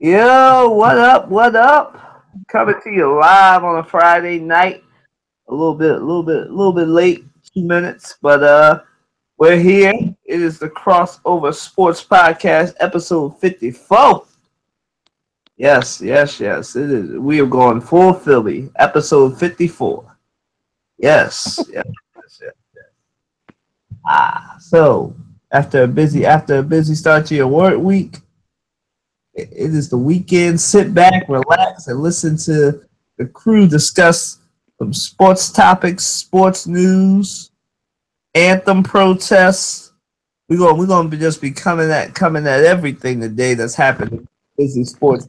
Yo, what up? What up? Coming to you live on a Friday night. A little bit late, 2 minutes, but we're here. It is the Crossover Sports Podcast, episode 54. Yes, yes, yes. It is. We are going full Philly, episode 54. Yes, yes, yes, yes. So after a busy start to your work week, it is the weekend. Sit back, relax, and listen to the crew discuss some sports topics, sports news, anthem protests. We're gonna just be coming at everything today that's happening. Busy sports.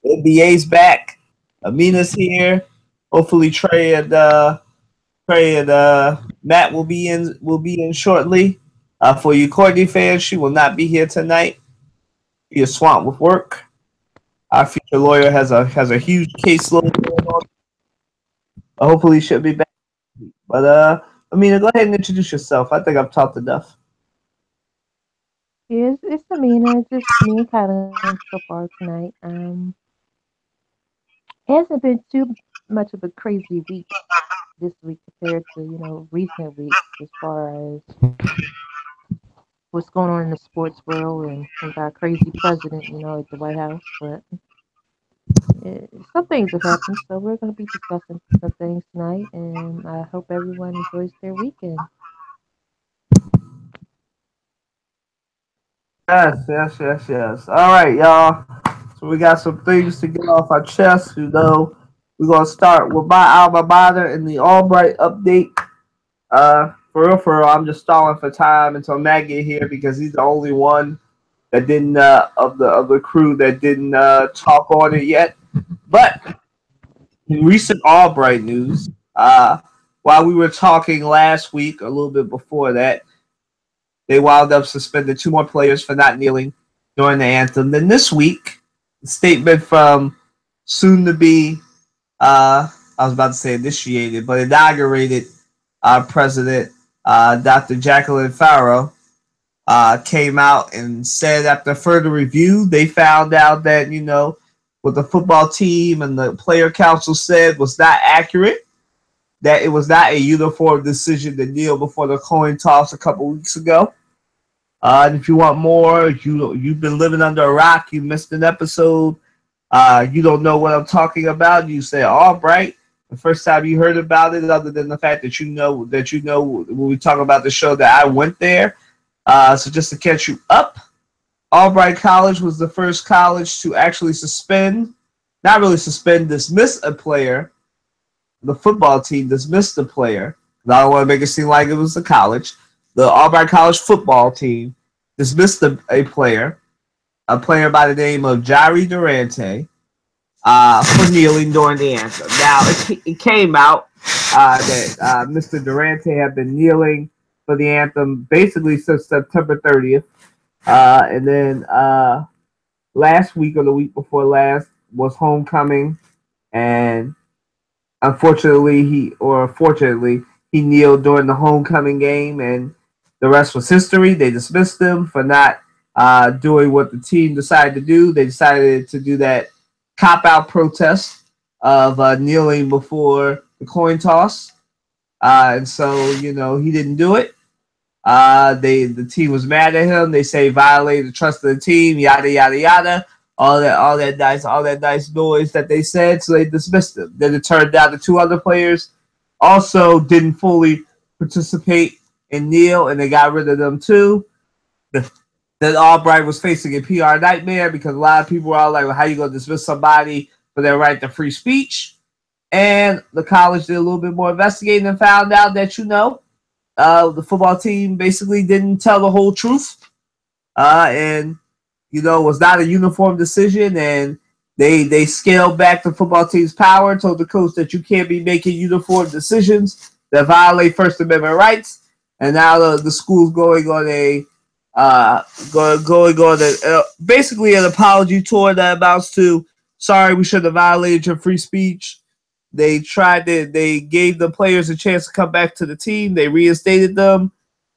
NBA's back. Amina's here. Hopefully Trey and Matt will be in shortly. For you Courtney fans, she will not be here tonight. She is swamped with work. Our future lawyer has a huge caseload going on. Hopefully, she'll be back. But Amina, go ahead and introduce yourself. I think I've talked enough. It's Amina, just me and Kylan so far tonight. It hasn't been too much of a crazy week this week compared to, recent weeks as far as what's going on in the sports world and we got a crazy president, at the White House. But some things have happened, so we're going to be discussing some things tonight, and I hope everyone enjoys their weekend. Yes, yes, yes, yes. All right, y'all. So we got some things to get off our chest. We're gonna start with my alma mater and the Albright update. For real, I'm just stalling for time until Matt get here because he's the only one that didn't of the crew that didn't talk on it yet. But in recent Albright news, while we were talking last week, a little bit before that, they wound up suspending two more players for not kneeling during the anthem. Then this week, a statement from soon to be, I was about to say initiated, but inaugurated President Dr. Jacqueline Farrow came out and said after further review, they found out that, what the football team and the player council said was not accurate, that it was not a uniform decision to kneel before the coin toss a couple weeks ago. And if you want more, you've been living under a rock. You missed an episode. You don't know what I'm talking about. You say, "All right." The first time you heard about it, other than the fact that you know when we talk about the show that I went there. So just to catch you up, Albright College was the first college to actually not really suspend, dismiss a player. The football team dismissed the player. I don't want to make it seem like it was the college. The Albright College football team dismissed a player by the name of Jari Durante, for kneeling during the anthem. Now, it came out that Mr. Durante had been kneeling for the anthem basically since September 30th. And then last week or the week before last was homecoming, and fortunately, he kneeled during the homecoming game, and the rest was history. They dismissed him for not doing what the team decided to do. They decided to do that cop out protest of kneeling before the coin toss, and so he didn't do it. The team was mad at him. They say violated the trust of the team. Yada yada yada. All that nice noise that they said. So they dismissed him. Then it turned out the two other players also didn't fully participate in kneel, and they got rid of them too. Then Albright was facing a PR nightmare because a lot of people were all like, well, how you going to dismiss somebody for their right to free speech? And the college did a little bit more investigating and found out that, the football team basically didn't tell the whole truth. And, it was not a uniform decision. And they scaled back the football team's power, told the coach that you can't be making uniform decisions that violate First Amendment rights. And now the school's going on basically an apology tour that amounts to, sorry, we should have violated your free speech. They gave the players a chance to come back to the team. They reinstated them.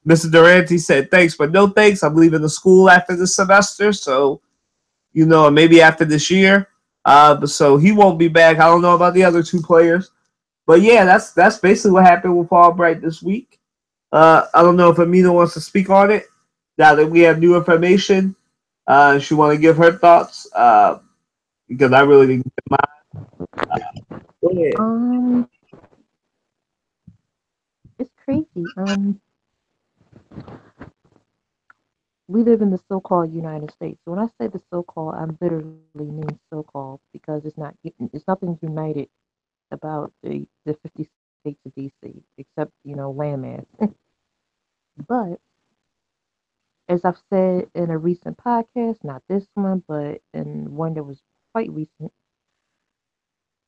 Mr. Durante said thanks, but no thanks. I'm leaving the school after this semester. So maybe after this year. But so he won't be back. I don't know about the other two players. But yeah, that's basically what happened with Albright this week. I don't know if Amina wants to speak on it now that we have new information. She want to give her thoughts because I really didn't get mine. Go ahead. Um, it's crazy. We live in the so-called United States. So when I say the so-called, I literally mean so-called because it's nothing united about the 50 states of DC except landmass. But as I've said in a recent podcast, not this one, but in one that was quite recent,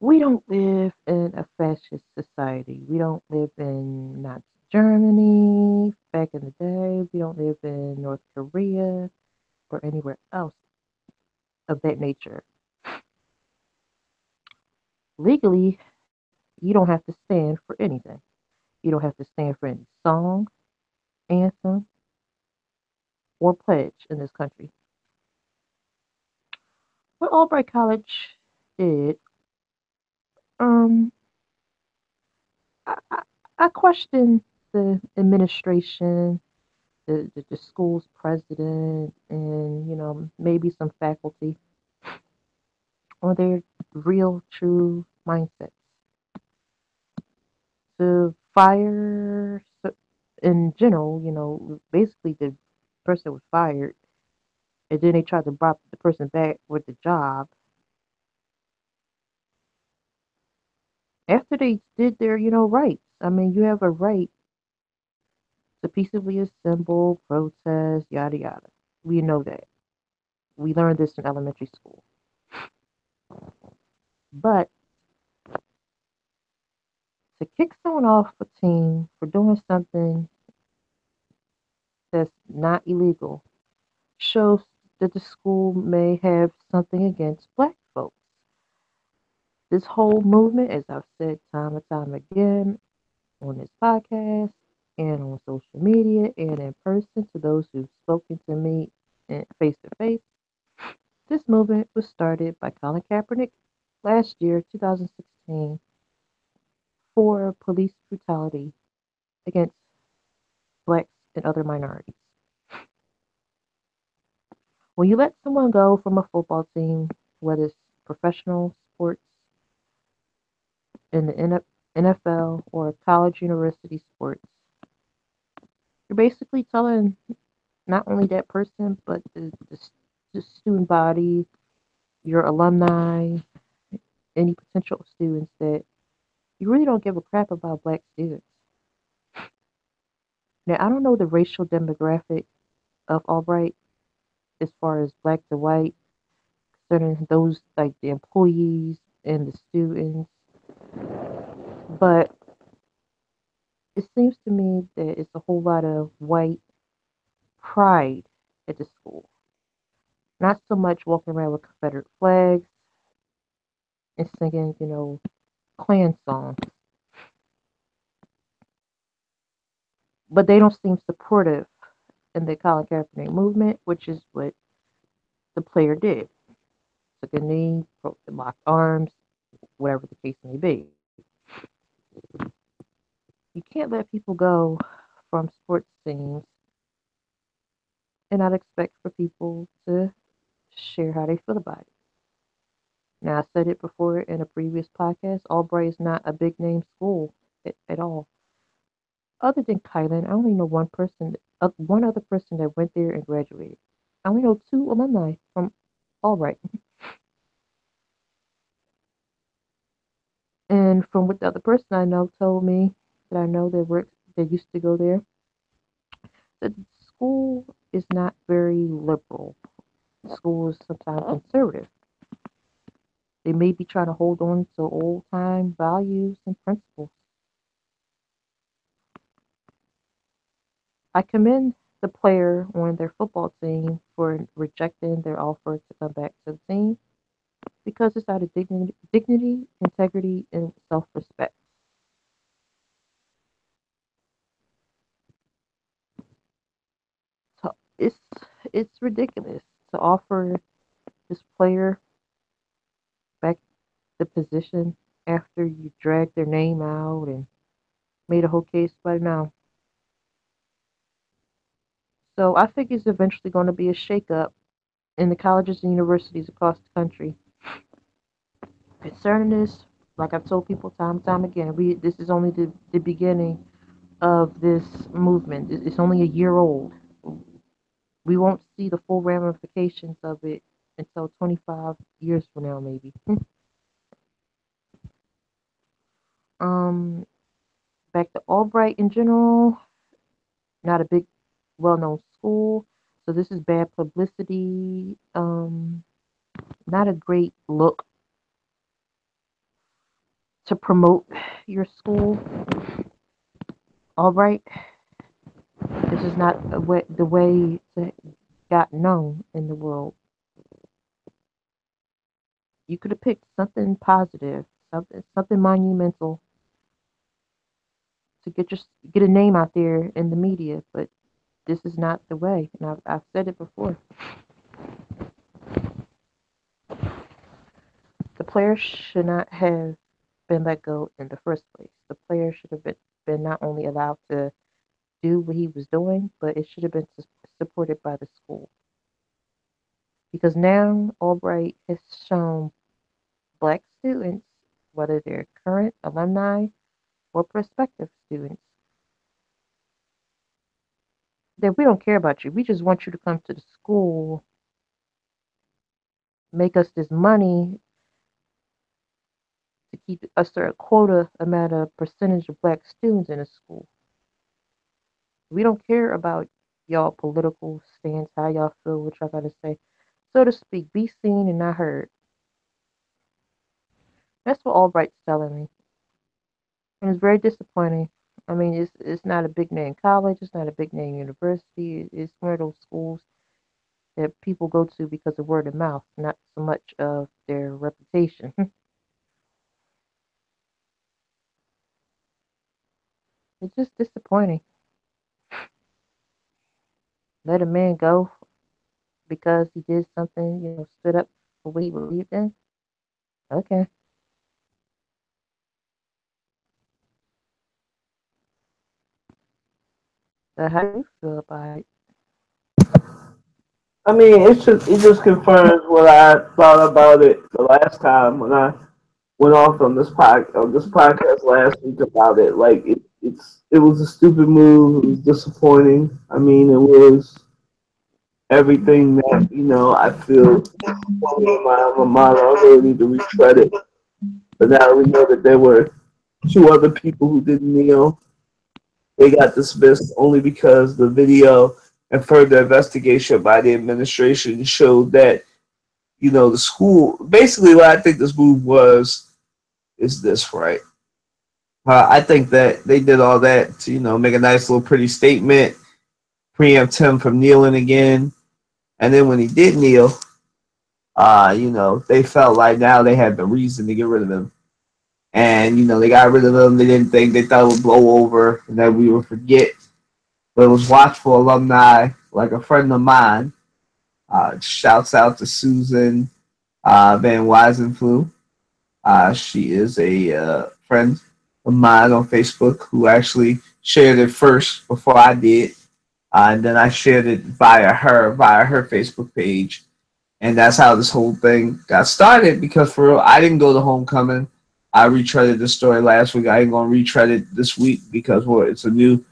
we don't live in a fascist society. We don't live in Nazi Germany back in the day. We don't live in North Korea or anywhere else of that nature. Legally, you don't have to stand for anything. You don't have to stand for any song, anthem, or pledge in this country. What Albright College did, um, I, I question the administration, the school's president, and maybe some faculty on their real, true mindsets. The fire, in general, basically the person was fired, and then they tried to brought the person back with the job after they did their, rights. I mean, you have a right to peaceably assemble, protest, yada yada. We know that. We learned this in elementary school. But to kick someone off a team for doing something that's not illegal shows that the school may have something against black folks. This whole movement, as I've said time and time again on this podcast and on social media and in person to those who've spoken to me face to face, this movement was started by Colin Kaepernick last year, 2016, for police brutality against blacks and other minorities. When you let someone go from a football team, whether it's professional sports in the NFL or college university sports, you're basically telling not only that person, but the student body, your alumni, any potential students that you really don't give a crap about black students. Now, I don't know the racial demographic of Albright as far as black to white, concerning those like the employees and the students, but it seems to me that it's a whole lot of white pride at the school. Not so much walking around with Confederate flags and singing, Klan songs, but they don't seem supportive in the Colin Kaepernick movement, which is what the player did. Took a knee, locked arms, whatever the case may be. You can't let people go from sports teams and not expect for people to share how they feel about it. Now, I said it before in a previous podcast, Albright is not a big name school at all. Other than Kylan, I only know one other person that went there and graduated. I only know two alumni from Albright. And from what the other person I know told me that I know that used to go there, the school is not very liberal. The school is sometimes conservative. They may be trying to hold on to old time values and principles. I commend the player on their football team for rejecting their offer to come back to the team because it's out of dignity, integrity, and self-respect. So it's ridiculous to offer this player back the position after you dragged their name out and made a whole case by now. So I think it's eventually going to be a shakeup in the colleges and universities across the country. Concerning this, like I've told people time and time again, this is only the beginning of this movement. It's only a year old. We won't see the full ramifications of it until 25 years from now, maybe. um, Back to Albright in general, not a big, well-known school, so this is bad publicity. Not a great look to promote your school. Albright, this is not the way to got known in the world. You could have picked something positive, something monumental to get a name out there in the media, but this is not the way. And I've said it before. The player should not have been let go in the first place. The player should have been not only allowed to do what he was doing, but it should have been supported by the school. Because now Albright has shown black students, whether they're current alumni or prospective students, that we don't care about you. We just want you to come to the school, make us this money to keep a certain quota amount of percentage of black students in the school. We don't care about y'all political stance, how y'all feel, what y'all gotta say. So to speak, be seen and not heard. That's what Albright's telling me. And it's very disappointing. I mean, it's not a big name college, it's not a big name university. It's one of those schools that people go to because of word of mouth, not so much of their reputation. It's just disappointing. Let a man go because he did something, stood up for what he believed in. Okay. So how do you feel about it? I mean, it just confirms what I thought about it the last time when I went off on this podcast last week about it. Like it was a stupid move. It was disappointing. I mean, it was everything that I feel disappointed in my alma mater. I really need to retread it. But now we know that there were two other people who didn't kneel. They got dismissed only because the video and further investigation by the administration showed that the school basically what I think this move was is this, right? I think that they did all that to make a nice little pretty statement, preempt him from kneeling again, and then when he did kneel, they felt like now they had the reason to get rid of him. And, they got rid of him. They thought it would blow over and that we would forget. But it was watchful alumni, like a friend of mine. Shouts out to Susan Van Weisenflu. She is a friend of mine on Facebook who actually shared it first before I did. And then I shared it via her Facebook page. And that's how this whole thing got started because for real, I didn't go to homecoming. I retreaded the story last week. I ain't gonna retread it this week because it's a new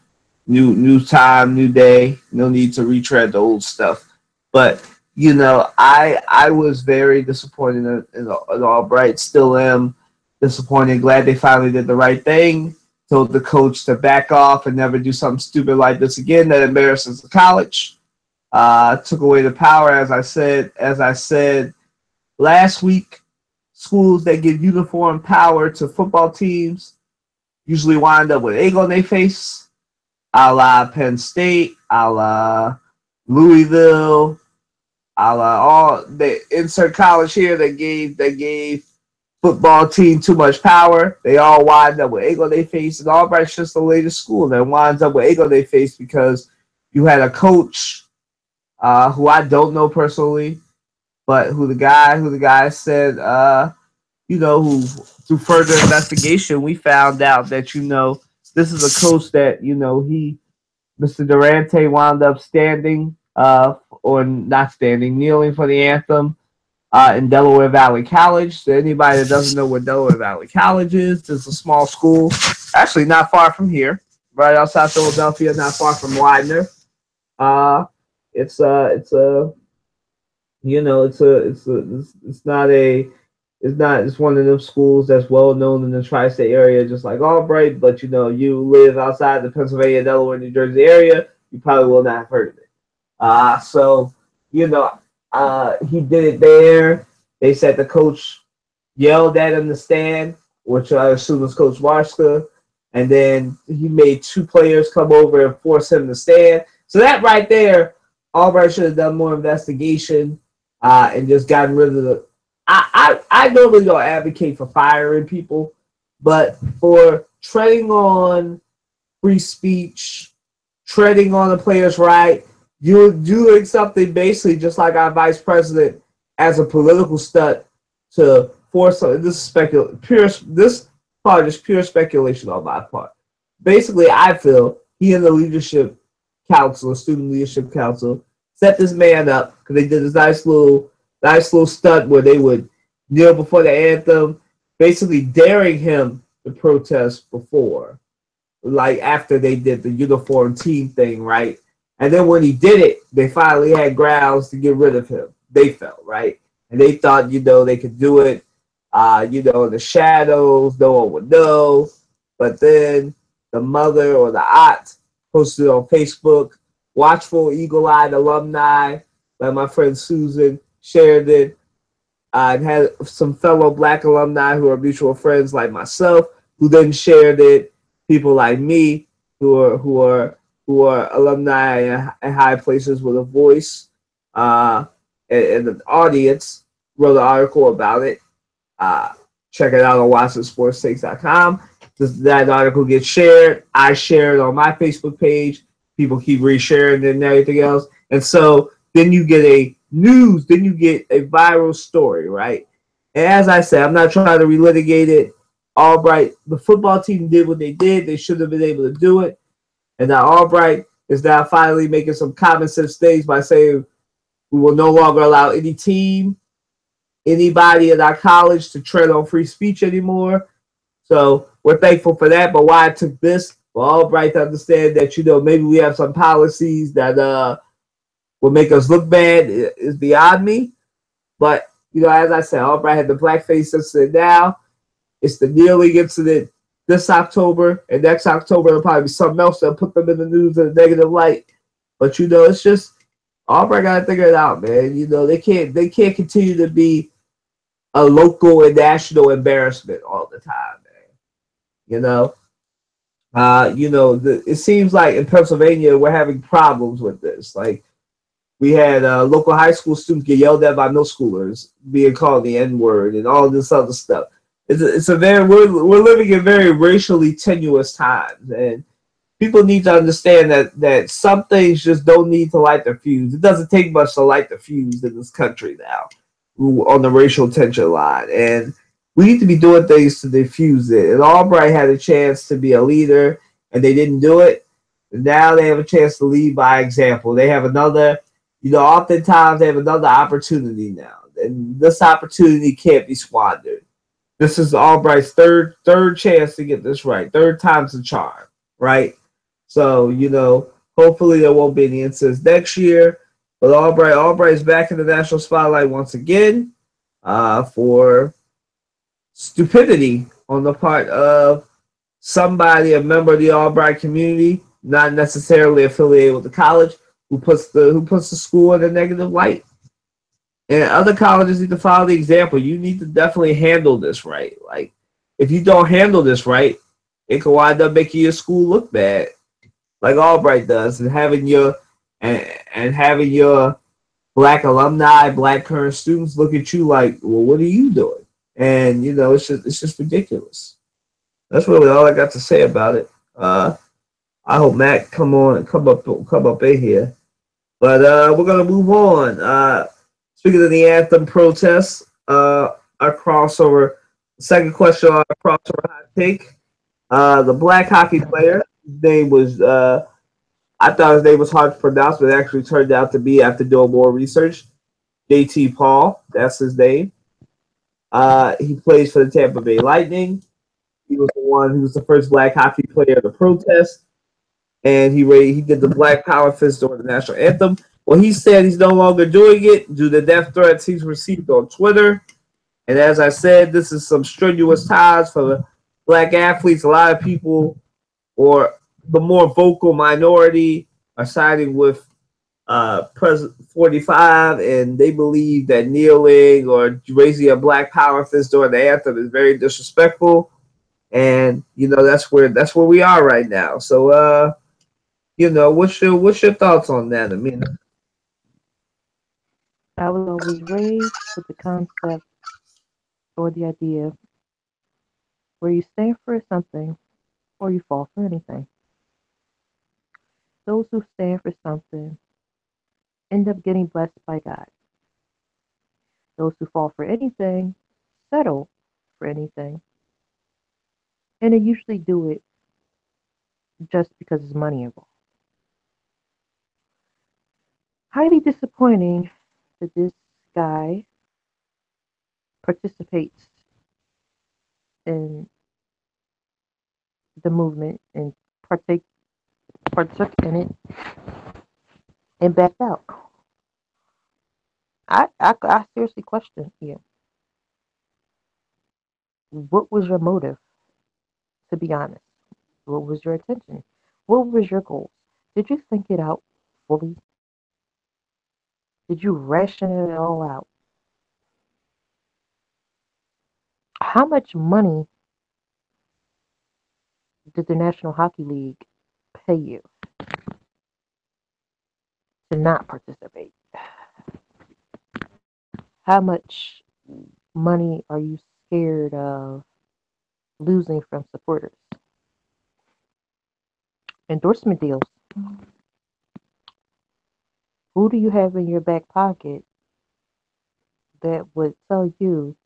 time, new day. No need to retread the old stuff. But I was very disappointed in Albright. Still am disappointed. Glad they finally did the right thing. Told the coach to back off and never do something stupid like this again. That embarrasses the college. Took away the power, as I said last week. Schools that give uniform power to football teams usually wind up with egg on their face, a la Penn State, a la Louisville, a la all the insert college here that gave football team too much power. They all wind up with egg on their face, and Albright's just the latest school that winds up with egg on their face because you had a coach who I don't know personally, but who the guy said, who through further investigation we found out that this is a coach that Mr. Durante wound up standing, or not standing, kneeling for the anthem in Delaware Valley College. So anybody that doesn't know what Delaware Valley College is, it's a small school, actually not far from here, right outside Philadelphia, not far from Widener. Uh, it's a it's not a it's one of them schools that's well known in the tri-state area, just like Albright. But you live outside the Pennsylvania, Delaware, New Jersey area, you probably will not have heard of it. So you know, he did it there. They said the coach yelled at him in the stand, which I assume was Coach Warska, and then he made two players come over and force him to stand. So that right there, Albright should have done more investigation and just gotten rid of the. I normally don't advocate for firing people, but for treading on free speech, treading on the players' right, you're doing something basically just like our vice president as a political stunt to force something. This is this part is pure speculation on my part. Basically, I feel he and the leadership council, student leadership council, set this man up because they did this nice little stunt where they would kneel before the anthem, basically daring him to protest before, like after they did the uniform team thing, right? And then when he did it, they finally had grounds to get rid of him. They felt, right? And they thought, they could do it, in the shadows, no one would know. But then the mother or the aunt posted on Facebook, watchful, eagle-eyed alumni, like my friend Susan shared it, and had some fellow Black alumni who are mutual friends like myself, who then shared it. People like me who are alumni in high places with a voice, and the audience wrote an article about it. Check it out on WatsonSportsTakes.com. That article gets shared. I share it on my Facebook page. People keep resharing it and everything else. And so then you get a viral story, right? And as I said, I'm not trying to relitigate it. Albright, the football team did what they did. They should have been able to do it. And now Albright is now finally making some common sense things by saying we will no longer allow anybody at our college to tread on free speech anymore. So we're thankful for that. But why I took this for Albright to understand that, maybe we have some policies that will make us look bad is beyond me. But, as I said, Albright had the blackface incident now. It's the kneeling incident this October, and next October there'll probably be something else that'll put them in the news in a negative light. But it's just Albright gotta figure it out, man. They can't continue to be a local and national embarrassment all the time, man. It seems like in Pennsylvania we're having problems with this. Like we had local high school students get yelled at by middle schoolers, being called the N-word and all this other stuff. We're living in very racially tenuous times, and people need to understand that some things just don't need to light the fuse. It doesn't take much to light the fuse in this country now on the racial tension line, and we need to be doing things to diffuse it. And Albright had a chance to be a leader, and they didn't do it. And now they have a chance to lead by example. They have another, oftentimes they have another opportunity now, and this opportunity can't be squandered. This is Albright's third chance to get this right. Third time's the charm, right? So, hopefully there won't be any incidents next year. But Albright's back in the national spotlight once again for stupidity on the part of somebody, a member of the Albright community, not necessarily affiliated with the college, who puts the school in a negative light. And other colleges need to follow the example. You need to definitely handle this right. Like, if you don't handle this right, it can wind up making your school look bad, like Albright does, and having your Black alumni, Black current students look at you like, well, what are you doing? And it's just ridiculous. That's really all I got to say about it. I hope Matt come up in here, but we're gonna move on. Speaking of the anthem protests, a crossover. Second question on a crossover hot take. The black hockey player, his name was I thought his name was hard to pronounce, but it actually turned out to be after doing more research. JT Paul, that's his name. He plays for the Tampa Bay Lightning. He was the one who was the first black hockey player to protest, and he did the Black Power fist during the national anthem. Well, he said he's no longer doing it due to death threats he's received on Twitter. And as I said, this is some strenuous times for the black athletes. A lot of people, or the more vocal minority, are siding with President 45, and they believe that kneeling or raising a black power fist during the anthem is very disrespectful. And that's where we are right now. So what's your thoughts on that? I mean, I was always raised with the concept or the idea where you stand for something or you fall for anything. Those who stand for something end up getting blessed by God. Those who fall for anything settle for anything. And they usually do it just because there's money involved. Highly disappointing that this guy participates in the movement and partook in it and backed out. I seriously question you. What was your motive, to be honest? What was your intention? What was your goals? Did you think it out fully? Did you ration it all out? How much money did the National Hockey League pay you to not participate? How much money are you scared of losing from supporters? Endorsement deals. Who do you have in your back pocket that would tell you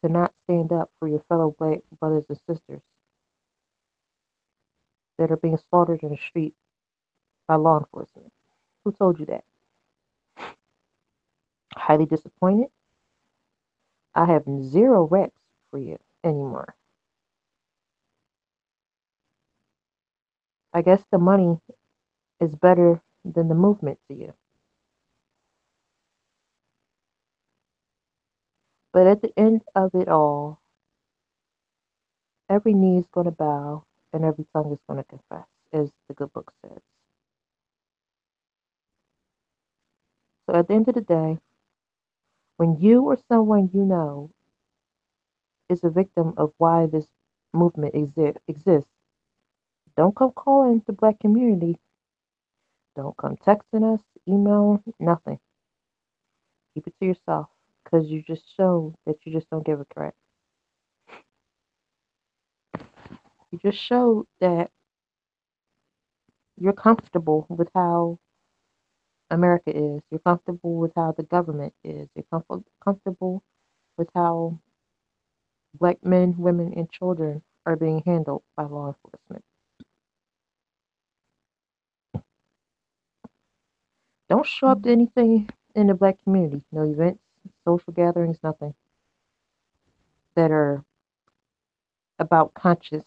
to not stand up for your fellow black brothers and sisters that are being slaughtered in the street by law enforcement? Who told you that? Highly disappointed. I have zero reps for you anymore. I guess the money is better than the movement to you. But at the end of it all, every knee is going to bow and every tongue is going to confess, as the good book says. So at the end of the day, when you or someone you know is a victim of why this movement exists, don't come calling the black community. Don't come texting us, email, nothing. Keep it to yourself because you just show that you just don't give a crap. You just show that you're comfortable with how America is. You're comfortable with how the government is. You're comfortable with how black men, women, and children are being handled by law enforcement. Don't show up to anything in the black community. No events, social gatherings, nothing that are about conscious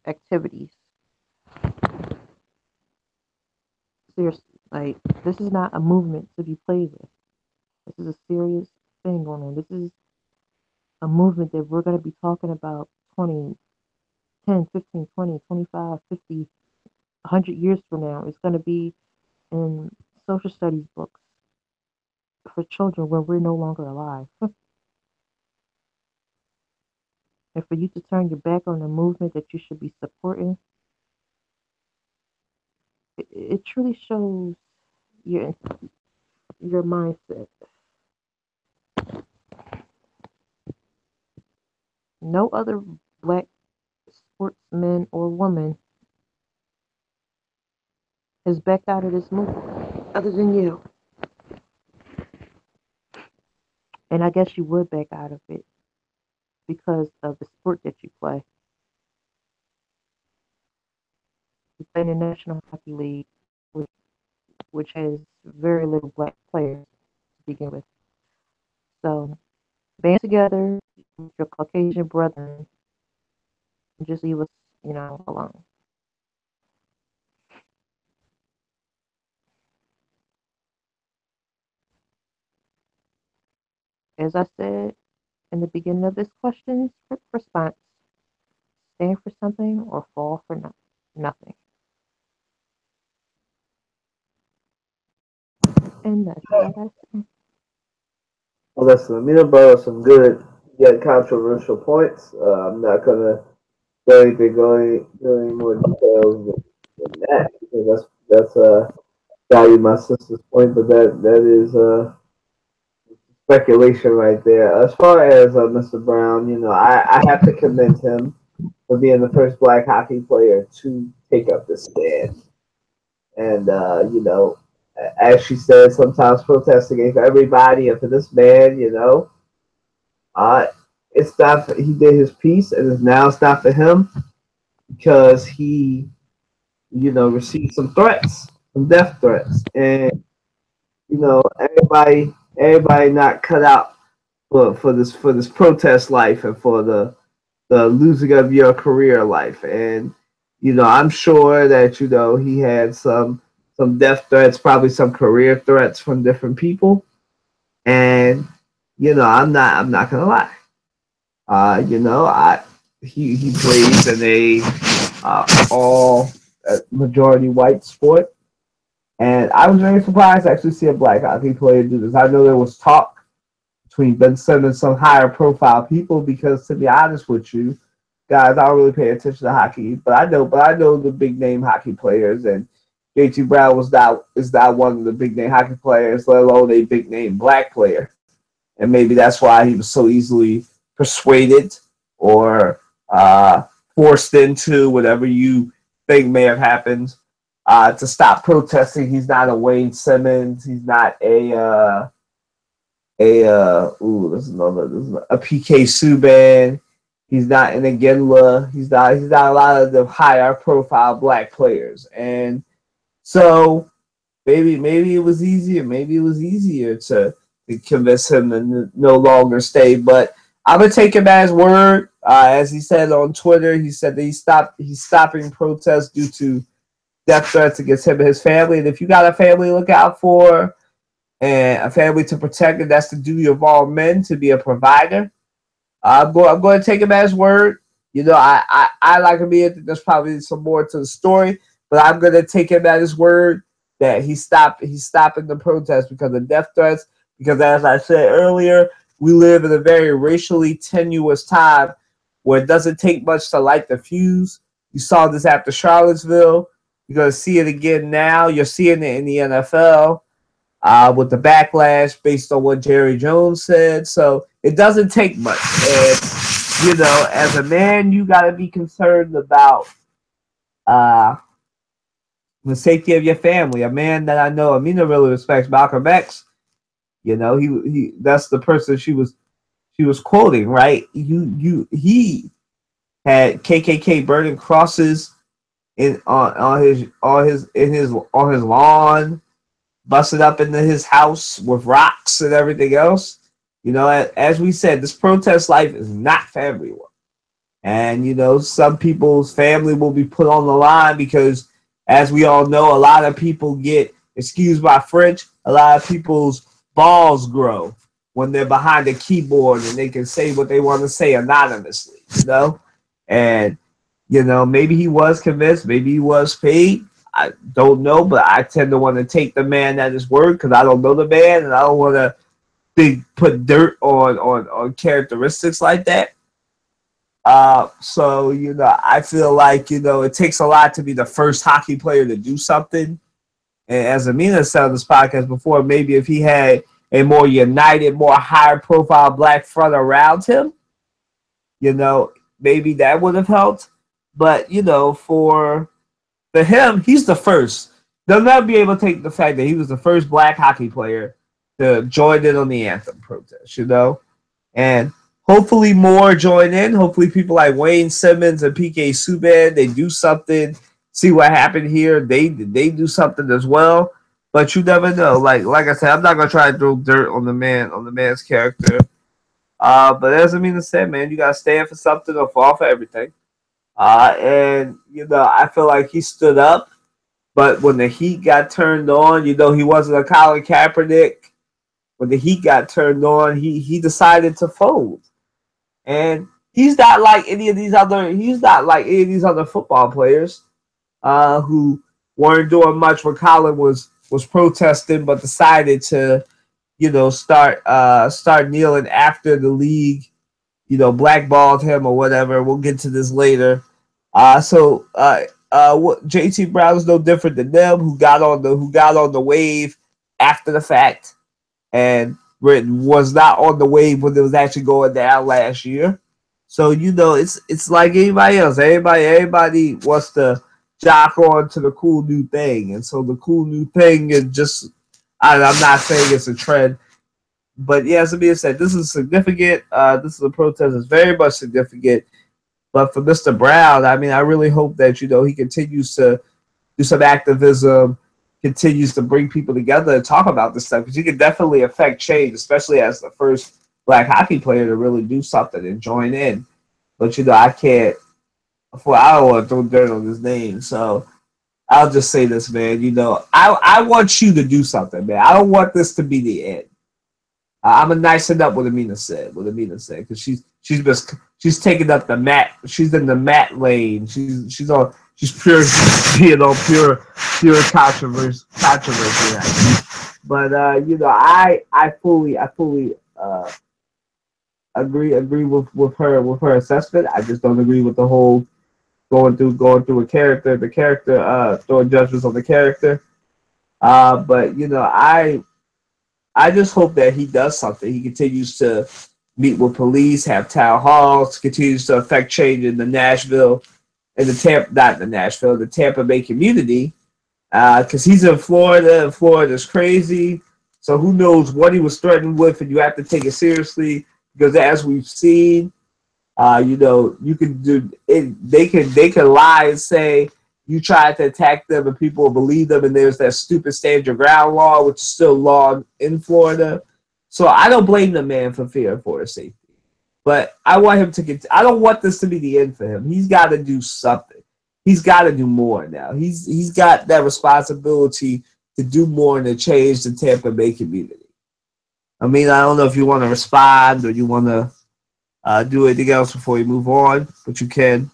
activities. Seriously, like this is not a movement to be played with. This is a serious thing going on. This is a movement that we're going to be talking about 20, 10, 15, 20, 25, 50, 100 years from now. It's going to be in social studies books for children when we're no longer alive. And for you to turn your back on a movement that you should be supporting, it truly shows your mindset. No other black sportsman or woman has backed out of this movement other than you. And I guess you would back out of it because of the sport that you play. You play in the National Hockey League, which, which has very little black players to begin with. So band together with your Caucasian brethren and just leave us, alone. As I said in the beginning of this question, script response: stand for something or fall for nothing. And that's what I gotta say. Well, listen, Amina brought up some good yet controversial points. I'm not gonna go any more details than that because that's value my sister's point, but that is speculation right there. As far as Mr. Brown, I have to commend him for being the first black hockey player to take up this stand. And as she said, sometimes protesting ain't for everybody, and for this man, uh, it's not. He did his piece, and it's now it's not for him because he, received some threats, some death threats, and everybody not cut out for this protest life and for the losing of your career life. And I'm sure that he had some death threats, probably some career threats from different people. And I'm not gonna lie. I he plays in a all majority white sport, and I was very surprised to actually see a black hockey player do this. I know there was talk between Ben Simmons and some higher profile people because, to be honest with you, guys, I don't really pay attention to hockey, but I know the big name hockey players, and JT Brown is not one of the big name hockey players, let alone a big name black player, and maybe that's why he was so easily persuaded or forced into whatever you think may have happened to stop protesting. He's not a Wayne Simmons. He's not a PK Subban. He's not an Iginla. He's not a lot of the higher profile black players. And so maybe it was easier. Maybe it was easier to convince him to no longer stay. But I'm gonna take him at his word. As he said on Twitter, he said that he's stopping protests due to death threats against him and his family. And if you got a family to look out for and a family to protect, and that's the duty of all men to be a provider, I'm going to take him at his word. I like to be it. There's probably some more to the story, but I'm going to take him at his word that he's stopping the protest because of death threats. Because as I said earlier, we live in a very racially tenuous time where it doesn't take much to light the fuse. You saw this after Charlottesville. You're going to see it again now. You're seeing it in the NFL with the backlash based on what Jerry Jones said. So it doesn't take much. And, as a man, you got to be concerned about the safety of your family. A man that I know, Amina really respects, Malcolm X. He that's the person she was quoting, right? He had KKK burning crosses on his lawn, busted up into his house with rocks and everything else. As we said, this protest life is not for everyone. And, some people's family will be put on the line because, as we all know, a lot of people get, excuse my French, a lot of people's balls grow when they're behind a keyboard and they can say what they want to say anonymously, And, maybe he was convinced, maybe he was paid. I don't know, but I tend to want to take the man at his word because I don't know the man and I don't want to put dirt on characteristics like that. So I feel like it takes a lot to be the first hockey player to do something. And as Amina said on this podcast before, maybe if he had a more united, more higher profile black front around him, maybe that would have helped. But for him, he's the first. They'll never be able to take the fact that he was the first black hockey player to join in on the anthem protest. much, and hopefully more join in. Hopefully people like Wayne Simmons and PK Subban, they do something. See what happened here. They do something as well. But you never know. Like I said, I'm not gonna try to throw dirt on the man's character. But as Amina said, man, you gotta stand for something or fall for everything. And I feel like he stood up, but when the heat got turned on, he wasn't a Colin Kaepernick. When the heat got turned on, he decided to fold. And he's not like any of these other. He's not like any of these other football players who weren't doing much when Colin was protesting, but decided to start kneeling after the league blackballed him or whatever. We'll get to this later. What JT Brown is no different than them who got on the wave after the fact and was not on the wave when it was actually going down last year. So it's like anybody else. Everybody wants to jock on to the cool new thing, and so the cool new thing is just. I'm not saying it's a trend, but yeah, as being said, this is significant. This is a protest that's very much significant. But for Mr. Brown, I mean, I really hope that he continues to do some activism, continues to bring people together and talk about this stuff because he can definitely affect change, especially as the first black hockey player to really do something and join in. But I can't. I don't want to throw dirt on his name, so I'll just say this, man. I want you to do something, man. I don't want this to be the end. I'm gonna nice up what Amina said. Because she's taking up the mat. She's in the mat lane. She's pure. She's being on pure controversy. But I fully agree with her assessment. I just don't agree with the whole going through a character. The character throwing judgments on the character. But I just hope that he does something. He continues to meet with police, have town halls, continues to affect change in the Nashville and the Tampa Bay community. Because he's in Florida, and Florida's crazy. So who knows what he was threatened with, and you have to take it seriously because as we've seen, you can do it. They can lie and say you tried to attack them and people will believe them, and there's that stupid stand your ground law, which is still law in Florida. So I don't blame the man for fearing for his safety. But I want him to get. I don't want this to be the end for him. He's got to do something. He's got to do more now. He's got that responsibility to do more and to change the Tampa Bay community. I mean, I don't know if you want to respond or you want to do anything else before you move on, but you can.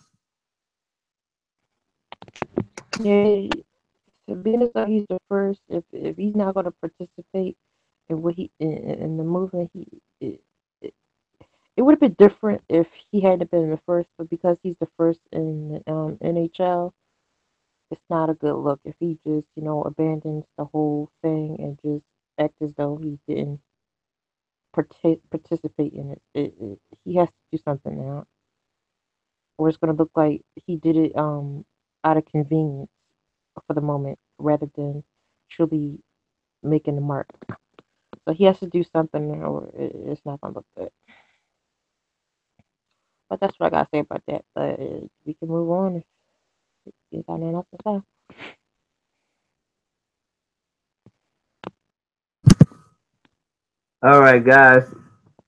Yeah, being as though he's the first, if he's not going to participate in what he in the movement, it would have been different if he hadn't been the first. But because he's the first in NHL, it's not a good look if he just abandons the whole thing and just act as though he didn't participate in it. He has to do something now, or it's going to look like he did it out of convenience for the moment rather than truly making the mark. So he has to do something, or it's not going to look good. But that's what I got to say about that. But we can move on if you got nothing else to say. All right, guys.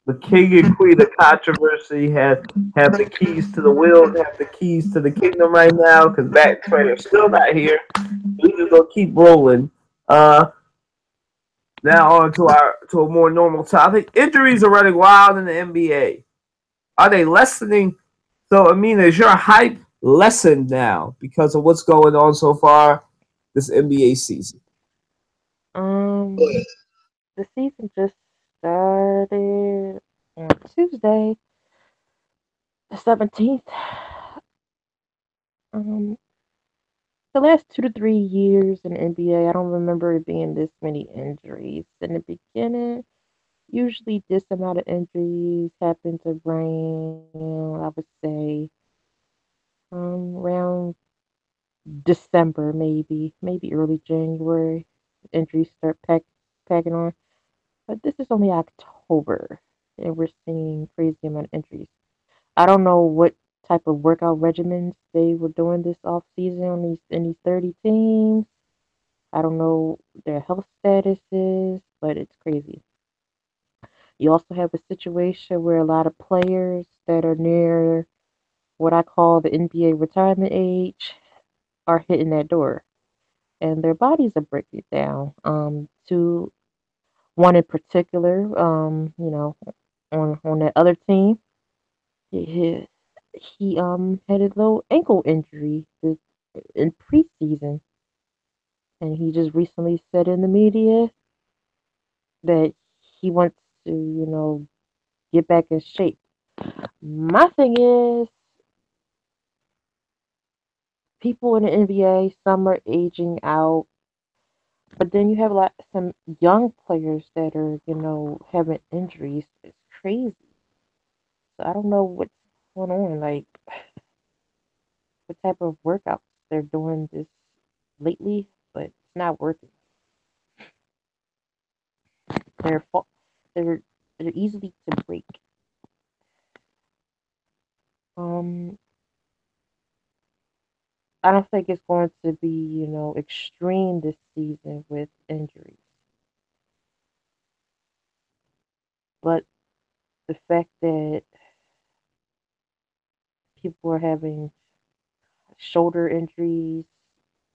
The king and queen of controversy have the keys to the wheels, have the keys to the kingdom right now because Matt Trainer's still not here. We just gonna keep rolling. Now on to a more normal topic. Injuries are running wild in the NBA. Are they lessening? So Amina, is your hype lessened now because of what's going on so far this NBA season? The season just started on Tuesday, the 17th. Um, the last 2 to 3 years in the NBA, I don't remember it being this many injuries. In the beginning, usually this amount of injuries happens around, I would say, around December, maybe early January. Injuries start packing on. But this is only October. and we're seeing crazy amount of injuries. I don't know what type of workout regimens they were doing this off season on these in these 30 teams. I don't know their health status is, but it's crazy. You also have a situation where a lot of players that are near what I call the NBA retirement age are hitting that door, and their bodies are breaking down. To one in particular, on that other team, he had a little ankle injury in preseason, and he just recently said in the media that he wants to, get back in shape. My thing is, people in the NBA, some are aging out, but then you have some young players that are, having injuries. It's crazy. So I don't know what's going on, like what type of workouts they're doing this lately, but it's not working. They're fa- they're they're easily to break. Um, I don't think it's going to be, extreme this season with injuries, but the fact that people are having shoulder injuries,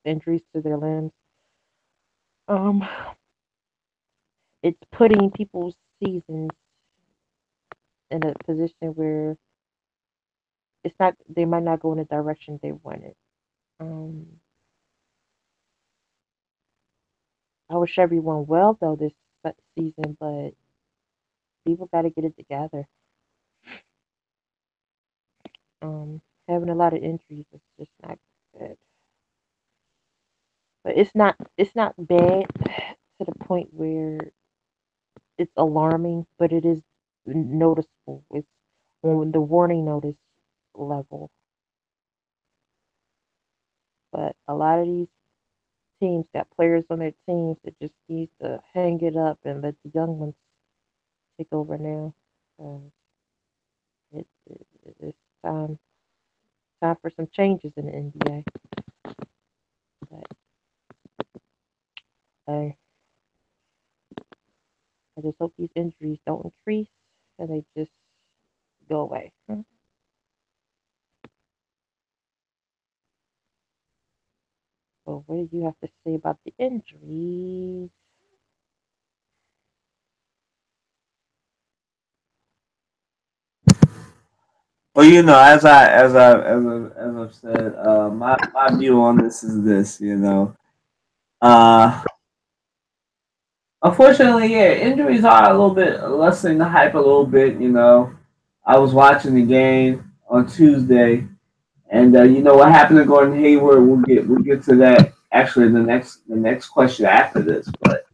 injuries to their limbs, um, it's putting people's seasons in a position where it's not, they might not go in the direction they wanted. Um, I wish everyone well though this season, but people got to get it together. Um, Having a lot of injuries is just not good. But it's not bad to the point where it's alarming, but it is noticeable. It's on the warning notice level. But a lot of these teams got players on their teams that just need to hang it up and let the young ones take over now. Uh, it's time for some changes in the NBA. But I I just hope these injuries don't increase and they just go away. So what do you have to say about the injuries? Well, as I've said, my view on this is this. Uh, Unfortunately, yeah, injuries are a little bit lessening the hype a little bit. I was watching the game on Tuesday, and what happened to Gordon Hayward. We'll get to that actually in the next question after this. But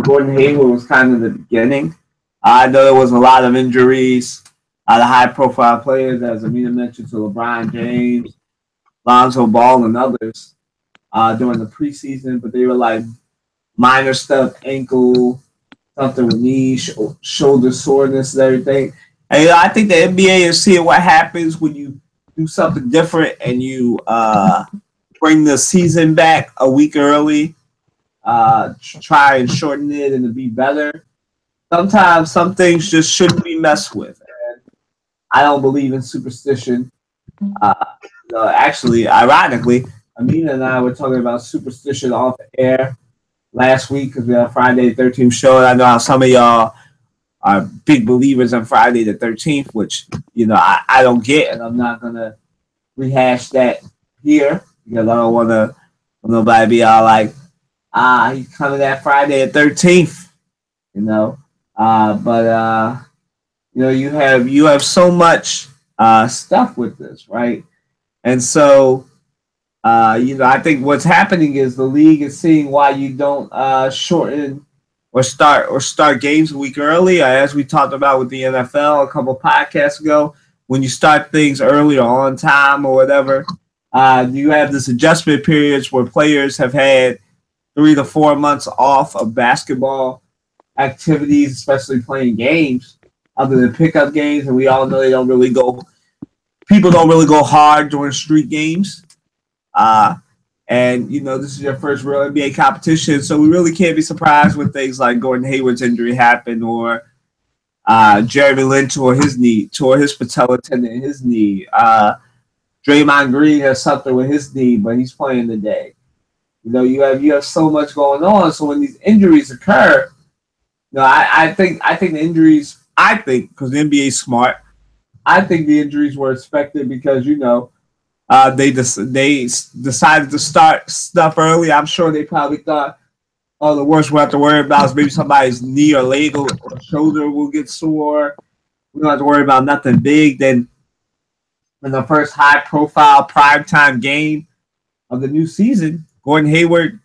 Gordon Hayward was kind of the beginning. I know there was a lot of injuries, a lot of high profile players, as Amina mentioned, to LeBron James, Lonzo Ball, and others during the preseason, but they were like minor stuff, ankle, something with knee, shoulder soreness, and everything. And I think the NBA is seeing what happens when you do something different and you bring the season back a week early, try and shorten it and to be better. Sometimes some things just shouldn't be messed with. And I don't believe in superstition. Uh, Actually, ironically, Amina and I were talking about superstition off air last week because we had a Friday the 13th show. And I know how some of y'all are big believers on Friday the 13th, which, I don't get, and I'm not going to rehash that here because I don't want nobody be all like, he's coming that Friday the 13th, you know. But you have so much stuff with this, right? And so I think what's happening is the league is seeing why you don't shorten or start games a week early, as we talked about with the NFL a couple podcasts ago. When you start things early or on time or whatever, you have this adjustment periods where players have had 3 to 4 months off of basketball activities, especially playing games. other than pickup games, and we all know they don't really go. People don't really go hard during street games. Uh, and this is your first real NBA competition, so we really can't be surprised when things like Gordon Hayward's injury happened, or Jeremy Lin tore his patella tendon in his knee. Draymond Green has something with his knee, but he's playing today. You have so much going on. So when these injuries occur, I think the injuries. I think because the NBA is smart. I think the injuries were expected because they decided to start stuff early. I'm sure they probably thought, oh, the worst we'll have to worry about is maybe somebody's knee or leg or shoulder will get sore. We don't have to worry about nothing big. Then in the first high-profile primetime game of the new season, Gordon Hayward,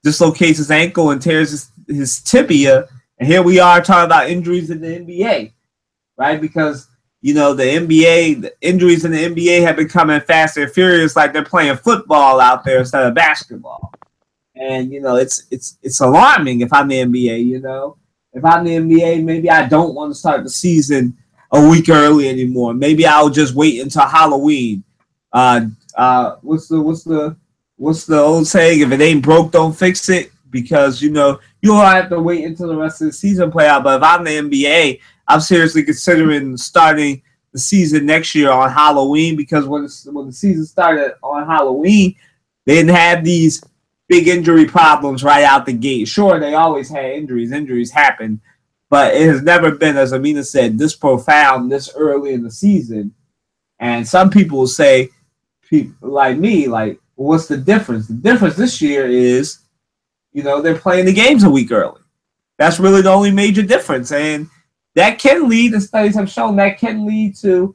dislocates his ankle and tears his tibia. And here we are talking about injuries in the NBA, right? Because, the NBA, the injuries in the NBA have been coming fast and furious like they're playing football out there instead of basketball. And, it's alarming if I'm the NBA, If I'm the NBA, maybe I don't want to start the season a week early anymore. Maybe I'll just wait until Halloween. What's the old saying? If it ain't broke, don't fix it. Because you don't have to wait until the rest of the season play out. But if I'm the NBA, I'm seriously considering starting the season next year on Halloween, because when the season started on Halloween, they didn't have these big injury problems right out the gate. Sure, they always had injuries. Injuries happen. But it has never been, as Amina said, this profound this early in the season. And some people will say, people like me, what's the difference? The difference this year is, they're playing the games a week early. That's really the only major difference. And that can lead, the studies have shown, that can lead to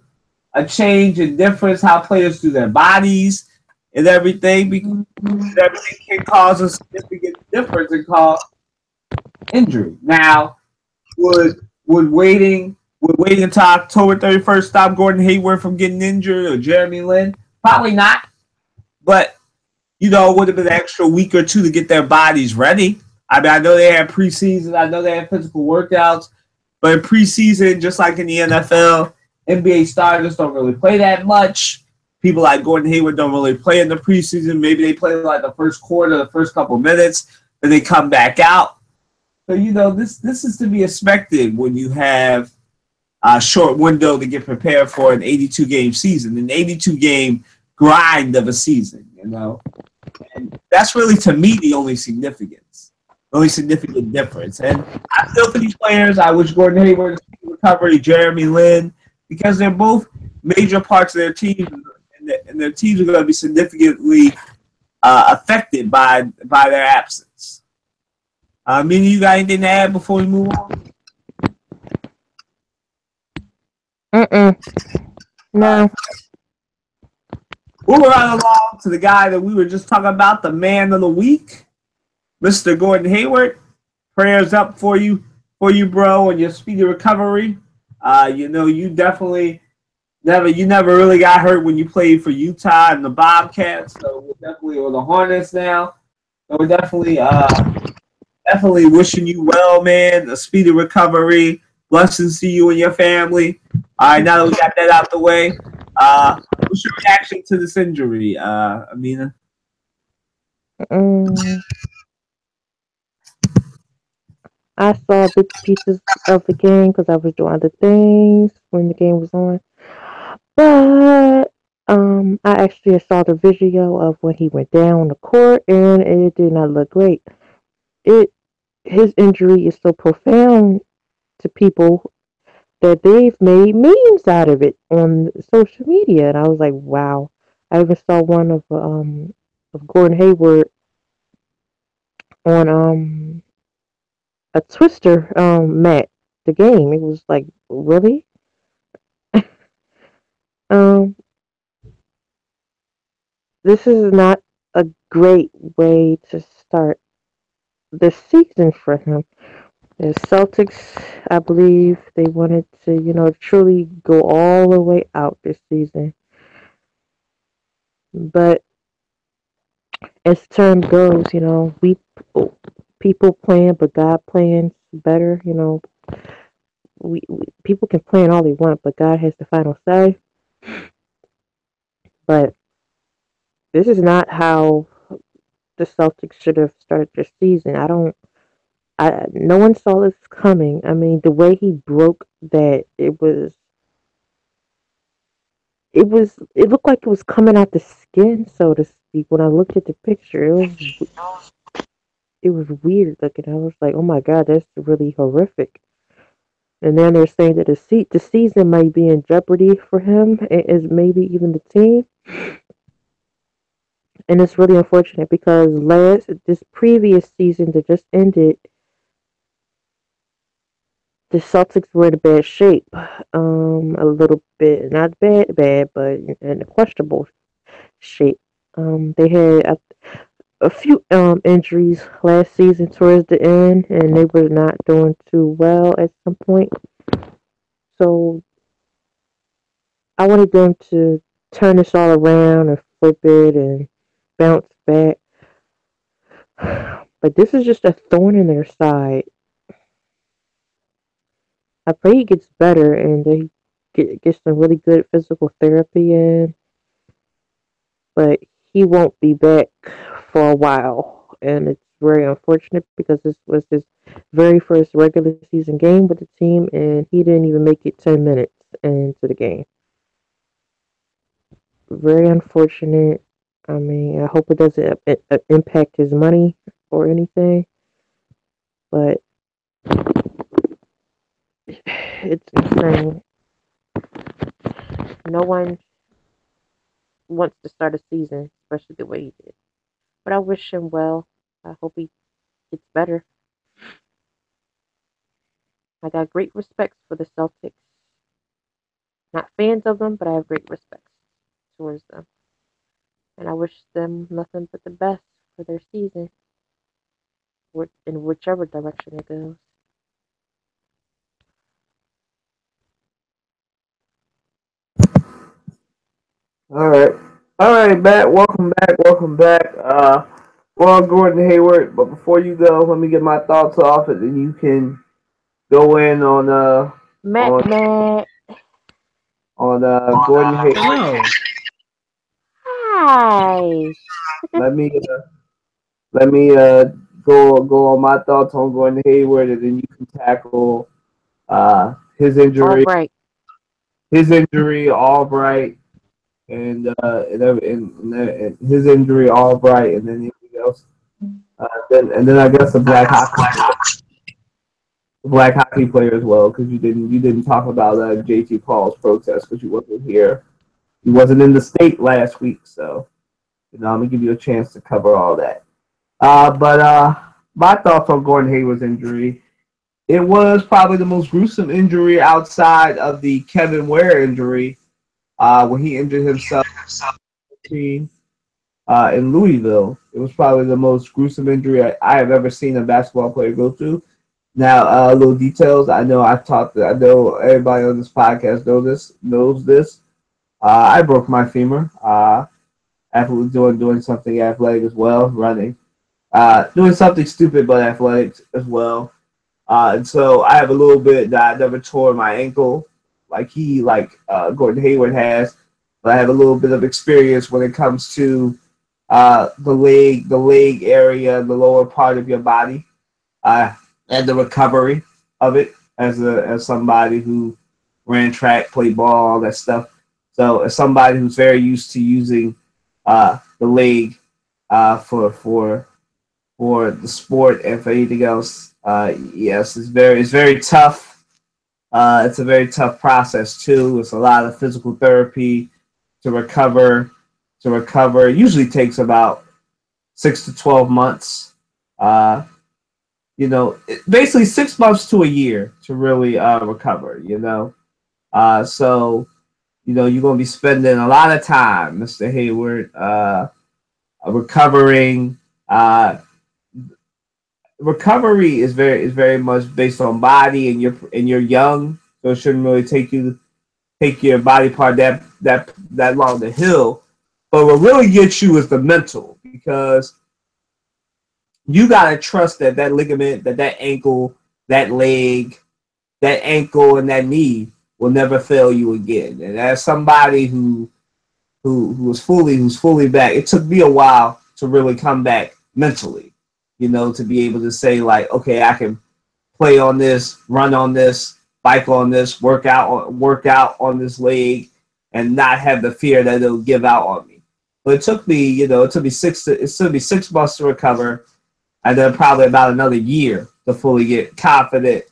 a change in difference, how players do their bodies and everything. Because everything can cause a significant difference and cause injury. Now, would waiting until October 31st stop Gordon Hayward from getting injured, or Jeremy Lin? Probably not. But, it would have been an extra week or two to get their bodies ready. I mean, I know they had preseason. I know they had physical workouts. But in preseason, just like in the NFL, NBA starters don't really play that much. People like Gordon Hayward don't really play in the preseason. Maybe they play like the first quarter, the first couple minutes, then they come back out. So, this is to be expected when you have a short window to get prepared for an 82-game season, an 82-game grind of a season, And that's really, to me, the only significant difference. And I feel for these players. I wish Gordon Hayward a recovery, Jeremy Lin, because they're both major parts of their team, and their teams are going to be significantly affected by their absence. Mina, you got anything to add before we move on? No. Moving right along to the guy that we were just talking about, the man of the week, Mr. Gordon Hayward. Prayers up for you, bro, and your speedy recovery. You definitely never really got hurt when you played for Utah and the Bobcats. So we're definitely on the Hornets now. So we're definitely wishing you well, man. A speedy recovery. Blessings to you and your family. All right, now that we got that out the way, what's your reaction to this injury, Amina? I saw bits pieces of the game because I was doing other things when the game was on. But I actually saw the video of when he went down on the court, and it did not look great. His injury is so profound to people that they've made memes out of it on social media, and I was like, wow. I even saw one of Gordon Hayward on a Twister mat. The game, it was like, really? This is not a great way to start the season for him. The Celtics, I believe, they wanted to, truly go all the way out this season. But as term goes, we people playing, but God playing better. people can plan all they want, but God has the final say. But this is not how the Celtics should have started their season. No one saw this coming. I mean, the way he broke that, it looked like it was coming out the skin, so to speak. When I looked at the picture, it was weird looking. I was like, oh my God, that's really horrific. And then they're saying that the season might be in jeopardy for him, as maybe even the team. And it's really unfortunate because this previous season that just ended, the Celtics were in bad shape. A little bit, not bad, but in a questionable shape. They had a few injuries last season towards the end, and they were not doing too well at some point. So I wanted them to turn this all around and flip it and bounce back. But this is just a thorn in their side. I pray he gets better and they get some really good physical therapy in, but he won't be back for a while. And it's very unfortunate because this was his very first regular season game with the team, and he didn't even make it 10 minutes into the game. Very unfortunate. I mean, I hope it doesn't impact his money or anything, but it's insane. No one wants to start a season, especially the way he did. But I wish him well. I hope he gets better. I got great respect for the Celtics. Not fans of them, but I have great respect towards them. And I wish them nothing but the best for their season, in whichever direction it goes. All right, Matt. Welcome back. Welcome back. Well, Gordon Hayward. But before you go, let me get my thoughts off it, and you can go in on Matt, Matt. Gordon Hayward. Hello. Hi. Let me go on my thoughts on Gordon Hayward, and then you can tackle his injury. All right. His injury, Albright, and his injury, Albright, and then anything else. Then I guess the black hockey player as well, because you didn't talk about JT Paul's protest because you wasn't here. He wasn't in the state last week, so I'm gonna give you a chance to cover all that. But my thoughts on Gordon Hayward's injury. It was probably the most gruesome injury outside of the Kevin Ware injury, when he injured himself in Louisville. It was probably the most gruesome injury I have ever seen a basketball player go through. Now, little details. I know everybody on this podcast knows this. I broke my femur. After doing something athletic as well, running. Doing something stupid but athletic as well. And so I have a little bit that I never tore my ankle like Gordon Hayward has, but I have a little bit of experience when it comes to the leg area, the lower part of your body, and the recovery of it as somebody who ran track, played ball, all that stuff. So as somebody who's very used to using the leg for the sport and for anything else, yes, it's very tough. It's a very tough process too. It's a lot of physical therapy to recover. It usually takes about 6 to 12 months. Basically 6 months to a year to really recover. So you're gonna be spending a lot of time, Mr. Hayward, recovering. Recovery is very much based on body, and you're young, so it shouldn't really take your body part that long to heal. But what really gets you is the mental, because you gotta trust that ligament, that ankle, that leg, that ankle and that knee will never fail you again. And as somebody who's fully back, it took me a while to really come back mentally, to be able to say like, okay, I can play on this, run on this, bike on this, work out on this leg, and not have the fear that it'll give out on me. But it took me, it took me 6 months to recover, and then probably about another year to fully get confident,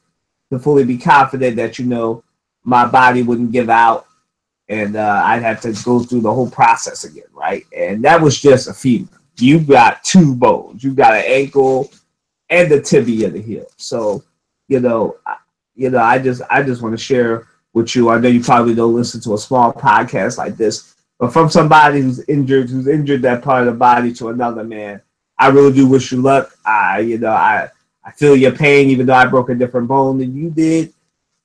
to fully be confident that my body wouldn't give out, and I'd have to go through the whole process again, right? And that was just a femur. You got 2 bones. You got an ankle and the tibia of the heel. So, I just want to share with you. I know you probably don't listen to a small podcast like this, but from somebody who's injured that part of the body to another, man, I really do wish you luck. I feel your pain, even though I broke a different bone than you did.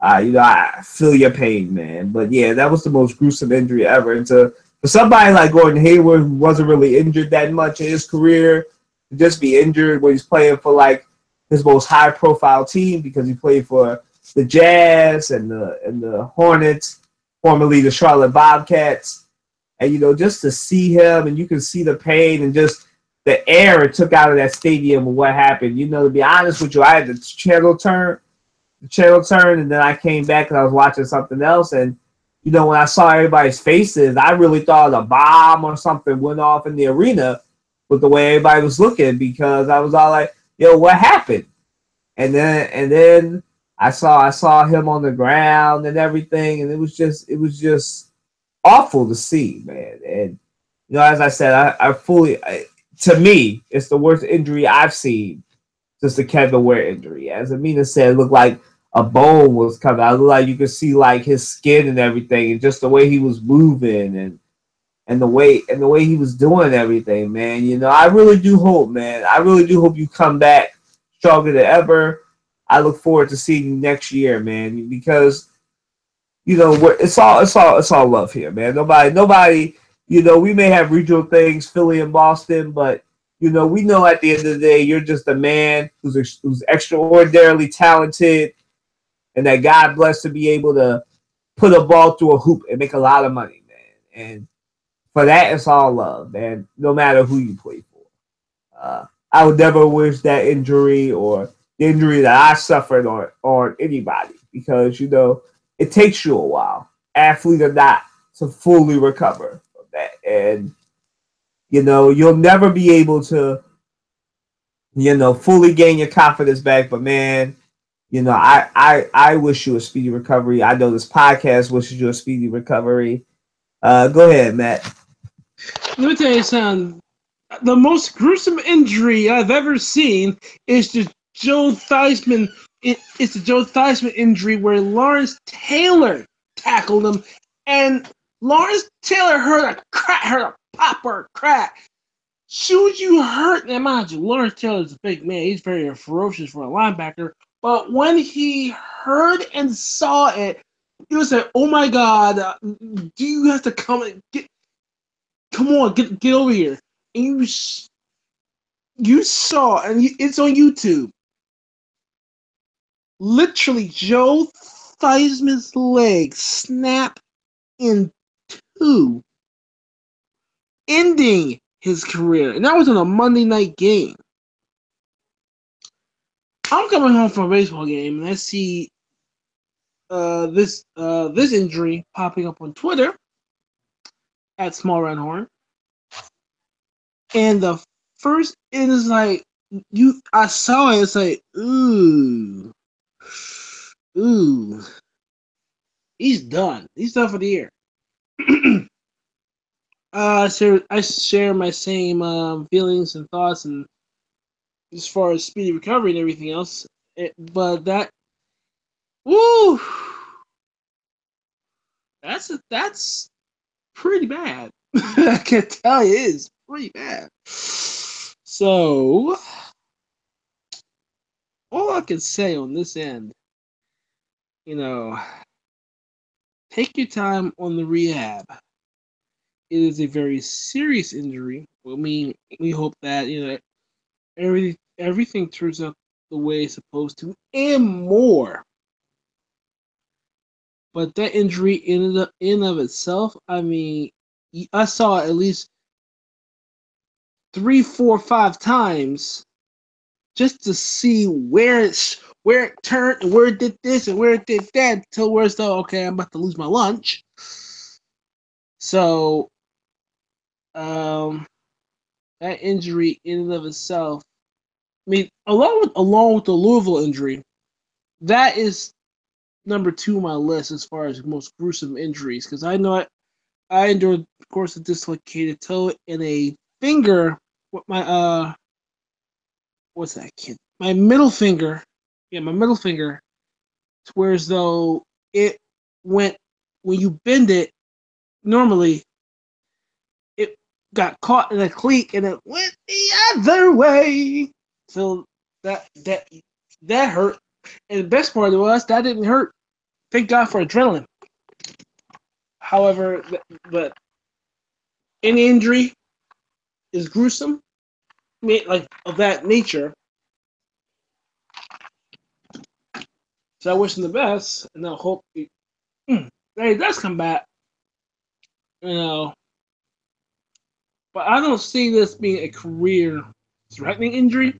I feel your pain, man. But yeah, that was the most gruesome injury ever. And for somebody like Gordon Hayward, who wasn't really injured that much in his career, to just be injured when he's playing for like his most high-profile team, because he played for the Jazz and the Hornets, formerly the Charlotte Bobcats, and just to see him, and you can see the pain and just the air it took out of that stadium and what happened. To be honest with you, I had the channel turn, and then I came back and I was watching something else, and when I saw everybody's faces, I really thought a bomb or something went off in the arena with the way everybody was looking, because I was all like, yo, what happened? And then I saw him on the ground and everything, and it was just awful to see, man. And as I said, to me, it's the worst injury I've seen since the Kevin Ware injury. As Amina said, it looked like a bone was coming out. It looked like you could see like his skin and everything, and just the way he was moving and the way he was doing everything, man. I really do hope, man. I really do hope you come back stronger than ever. I look forward to seeing you next year, man, because it's all love here, man. Nobody. We may have regional things, Philly and Boston, but we know at the end of the day, you're just a man who's extraordinarily talented, and that God blessed to be able to put a ball through a hoop and make a lot of money, man. And for that, it's all love, man. No matter who you play for. I would never wish that injury or the injury that I suffered on anybody, because it takes you a while, athlete or not, to fully recover from that, and you'll never be able to fully gain your confidence back. But man, I wish you a speedy recovery. I know this podcast wishes you a speedy recovery. Go ahead, Matt. Let me tell you something. The most gruesome injury I've ever seen is the Joe Theismann. It's the Joe Theismann injury where Lawrence Taylor tackled him, and Lawrence Taylor heard a pop or a crack. Soon as you heard, now mind you, Lawrence Taylor's a big man. He's very ferocious for a linebacker. But when he heard and saw it, he was like, "Oh my God! Do you have to come on, get over here!" And you saw, and it's on YouTube. Literally, Joe Theismann's leg snapped in two, ending his career, and that was in a Monday night game. I'm coming home from a baseball game, and I see this injury popping up on Twitter at Small Red Horn, and the first it is like I saw it. It's like ooh, he's done. He's done for the year. I share my same feelings and thoughts, and as far as speedy recovery and everything else. But that, woo, that's pretty bad. I can tell you, it's pretty bad. So, all I can say on this end, take your time on the rehab. It is a very serious injury. I mean, we hope that everything turns out the way it's supposed to, and more. But that injury in of itself, I mean, I saw it at least 3, 4, 5 times just to see where it turned and where it did this and where it did that until where it's though, okay, I'm about to lose my lunch. So that injury in and of itself, I mean, along with the Louisville injury, that is number 2 on my list as far as most gruesome injuries because I know I endured, of course, a dislocated toe and a finger. What my what's that kid? My middle finger. Yeah, my middle finger. To where as though it went when you bend it. Normally, it got caught in a cleat and it went the other way. So that hurt. And the best part was that didn't hurt. Thank God for adrenaline. However, but any injury is gruesome, like of that nature. So I wish him the best, and I hope that he does come back. You know, but I don't see this being a career-threatening injury.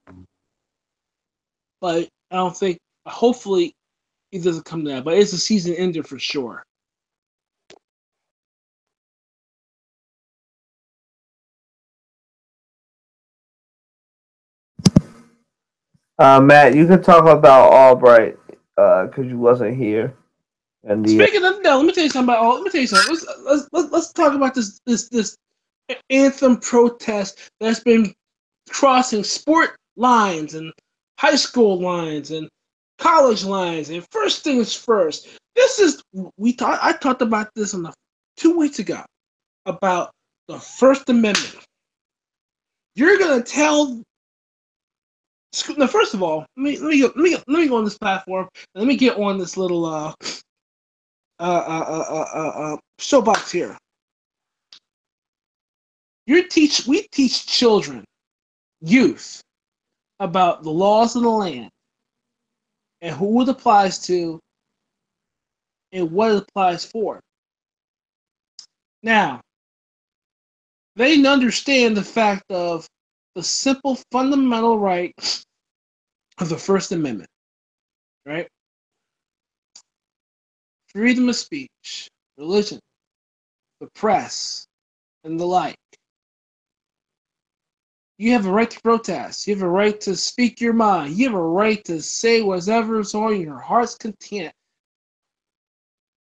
But I don't think. Hopefully, he doesn't come to that. But it's a season ender for sure. Matt, you can talk about Albright because you wasn't here. And Speaking of that, let me tell you something about. Let me tell you something. Let's talk about this anthem protest that's been crossing sport lines and high school lines and college lines. And first things first, this is I talked about this on 2 weeks ago about the First Amendment. You're gonna tell. Now, first of all, let me go on this platform and let me get on this little soapbox here. We teach children, youth, about the laws of the land and who it applies to and what it applies for. Now, they understand the fact of the simple fundamental right of the First Amendment, right? Freedom of speech, religion, the press, and the like. You have a right to protest. You have a right to speak your mind. You have a right to say whatever's on your heart's content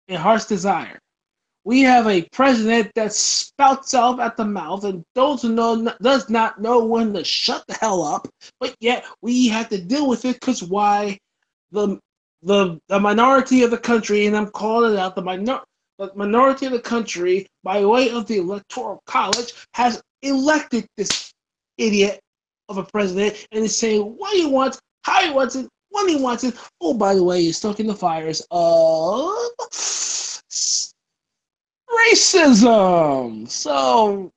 and heart's desire. We have a president that spouts out at the mouth and does not know when to shut the hell up, but yet we have to deal with it because why? The minority of the country, and I'm calling it out, the minority of the country, by way of the Electoral College, has elected this idiot of a president and is saying what he wants, how he wants it, when he wants it. Oh, by the way, he's stoking the fires of racism. So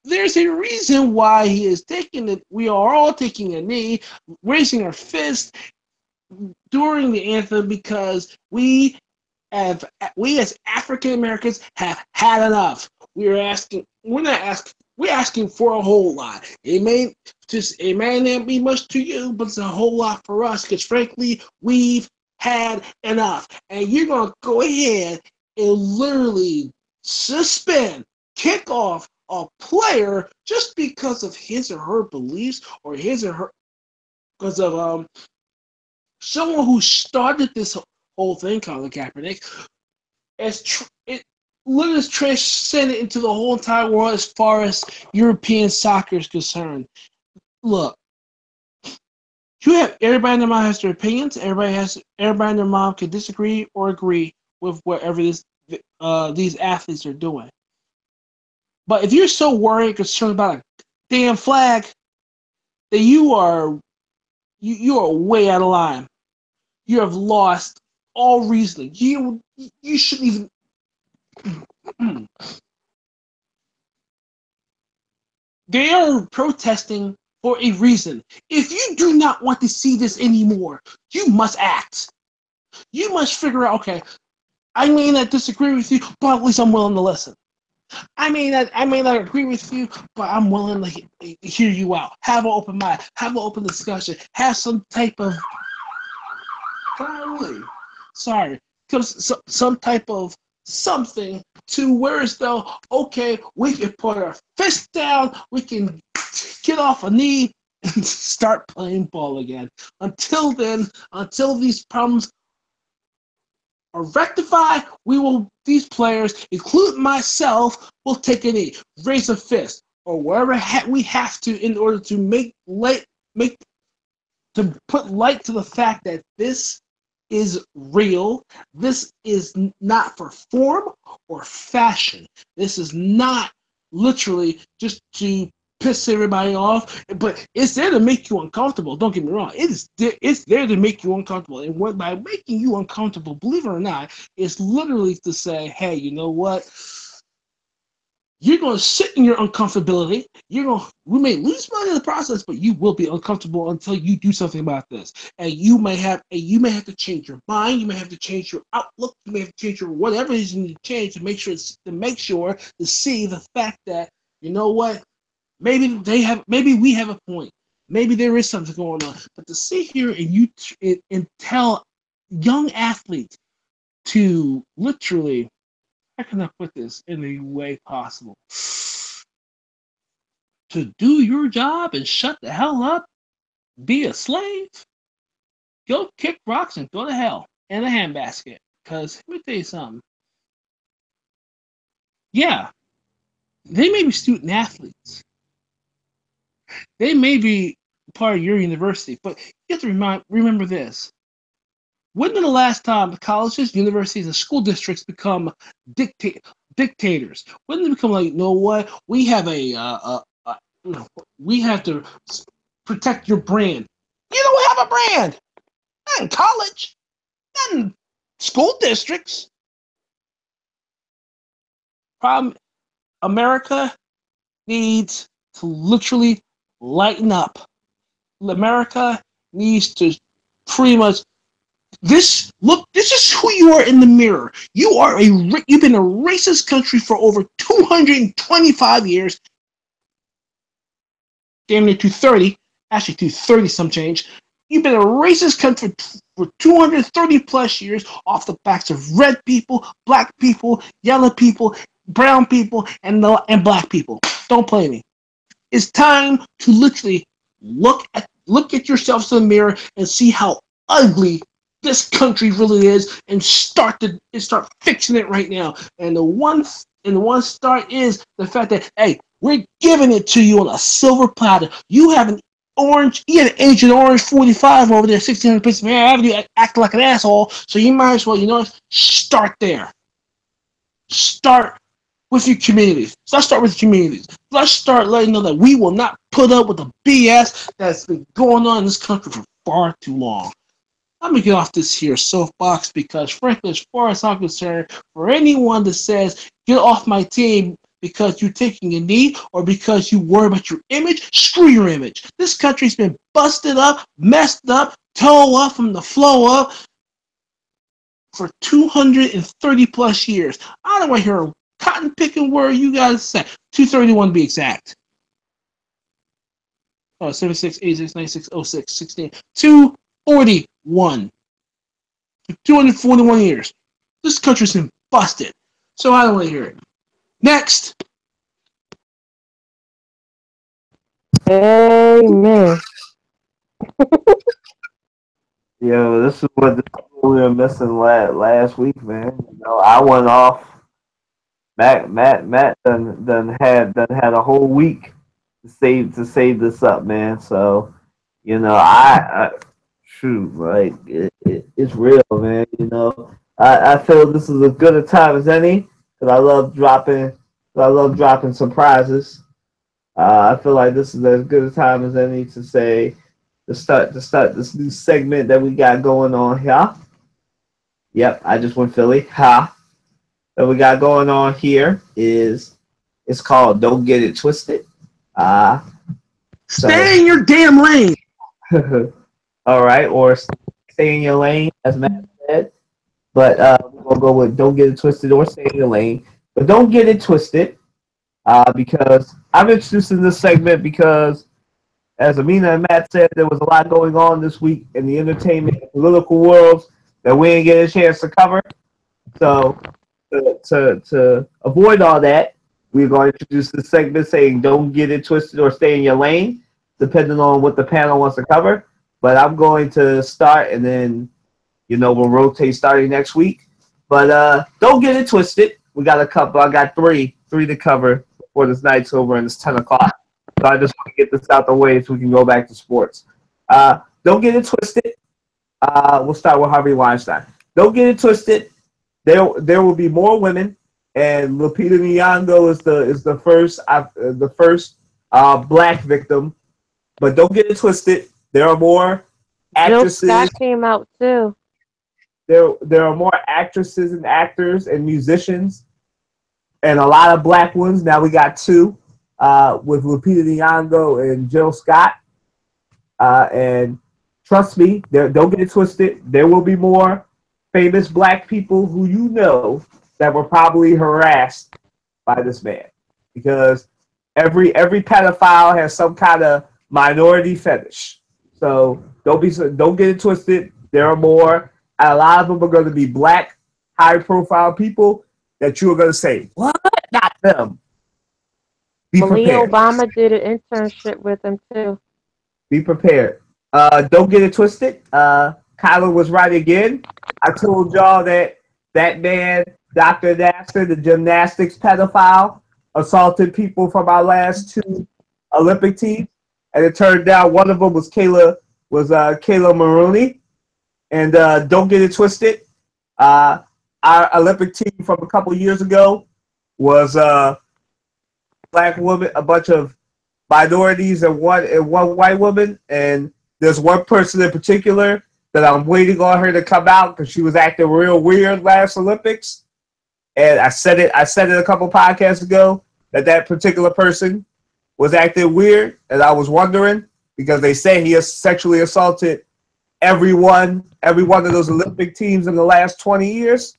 there's a reason why he is taking it. We are all taking a knee, raising our fist during the anthem because we as African Americans have had enough. We're asking for a whole lot. It may not be much to you, but it's a whole lot for us because frankly, we've had enough. And you're gonna go ahead and literally kick off a player just because of his or her beliefs or because of someone who started this whole thing, Colin Kaepernick, literally transcended into the whole entire world as far as European soccer is concerned. Look, everybody in their mind has their opinions. Everybody in their mind can disagree or agree with whatever these athletes are doing. But if you're so worried and concerned about a damn flag, then you are way out of line. You have lost all reasoning. You shouldn't even. They are protesting for a reason. If you do not want to see this anymore, you must act. You must figure out, okay, I may not disagree with you, but at least I'm willing to listen. I may not agree with you, but I'm willing to hear you out. Have an open mind. Have an open discussion. Have some type of some type of something to where as though, okay, we can put our fist down, we can get off a knee and start playing ball again. Until then, until these problems are rectified, these players, including myself, will take a knee, raise a fist, or wherever we have to in order to put light to the fact that this is real. This is not for form or fashion. This is not literally just to piss everybody off, but it's there to make you uncomfortable. Don't get me wrong. It's there to make you uncomfortable. And by making you uncomfortable, believe it or not, it's literally to say, hey, you know what? You're going to sit in your uncomfortability. We may lose money in the process, but you will be uncomfortable until you do something about this. And you may have to change your mind. You may have to change your outlook. You may have to change your whatever it is you need to change to make sure to see the fact that, you know what, maybe we have a point. Maybe there is something going on. But to sit here and tell young athletes to literally, how can I put this in a way possible? To do your job and shut the hell up, be a slave, go kick rocks and go to hell in a handbasket. Because let me tell you something. Yeah, they may be student athletes. They may be part of your university, but you have to remember this. When was the last time colleges, universities, and school districts become dictators? When did they become like, you know what? We have we have to protect your brand. You don't have a brand. Not in college. Not in school districts. Problem. America needs to literally lighten up. America needs to pretty much. This is who you are in the mirror. You've been a racist country for over 225 years. Damn near 230, actually 230 some change. You've been a racist country for 230 plus years off the backs of red people, black people, yellow people, brown people, and black people. Don't play me. It's time to literally look at yourselves in the mirror and see how ugly this country really is, and start fixing it right now. And the one start is the fact that, hey, we're giving it to you on a silver platter. You have an Agent Orange 45 over there, 1600 Pennsylvania Avenue, acting like an asshole. So you might as well, start there. Start with your communities. Let's start with communities. Let's start letting know that we will not put up with the BS that's been going on in this country for far too long. Let me get off this here soapbox because, frankly, as far as I'm concerned, for anyone that says, get off my team because you're taking a knee or because you worry about your image, screw your image. This country's been busted up, messed up, toe up from the flow up for 230 plus years. I don't want to hear a cotton picking word you guys say. 231 to be exact. 76, 86, 96, 06, 16. 241. 241 years. This country's been busted. So I don't want to hear it. Next. Amen. Yo, this is what we were missing last week, man. I went off. Matt done had a whole week to save this up, man. So, I shoot, like it's real, man. I feel this is as good a time as any because I love dropping surprises. I feel like this is as good a time as any to start this new segment that we got going on here. Yep, I just went Philly. Ha. That we got going on here it's called Don't Get It Twisted. Stay in your damn lane. All right, or stay in your lane, as Matt said. But we gonna go with don't get it twisted or stay in your lane, but don't get it twisted. Because I'm introducing this segment because, as Amina and Matt said, there was a lot going on this week in the entertainment and political worlds that we didn't get a chance to cover. So, to avoid all that, we're going to introduce this segment saying don't get it twisted or stay in your lane, depending on what the panel wants to cover. But I'm going to start, and then, we'll rotate starting next week. But don't get it twisted. We got a couple. I got three to cover before this night's over, and it's 10 o'clock. So I just want to get this out the way so we can go back to sports. Don't get it twisted. We'll start with Harvey Weinstein. Don't get it twisted. There will be more women, and Lupita Nyong'o is the first black victim. But don't get it twisted. There are more actresses. Jill Scott came out too. There are more actresses and actors and musicians, and a lot of black ones. Now we got two. With Lupita Nyong'o and Jill Scott. And trust me, don't get it twisted. There will be more famous black people who that were probably harassed by this man. Because every pedophile has some kind of minority fetish. So don't get it twisted. There are more. And a lot of them are going to be black, high-profile people that you are going to say, what? Not them. Melania Obama did an internship with him too. Be prepared. Don't get it twisted. Kyler was right again. I told y'all that man, Dr. Nasser, the gymnastics pedophile, assaulted people from our last two Olympic teams, and it turned out one of them was Kayla Maroney. And don't get it twisted. Our Olympic team from a couple years ago was black woman, a bunch of minorities, and one white woman. And there's one person in particular that I'm waiting on her to come out because she was acting real weird last Olympics. And I said it a couple podcasts ago that particular person was acting weird, and I was wondering because they say he has sexually assaulted every one of those Olympic teams in the last 20 years.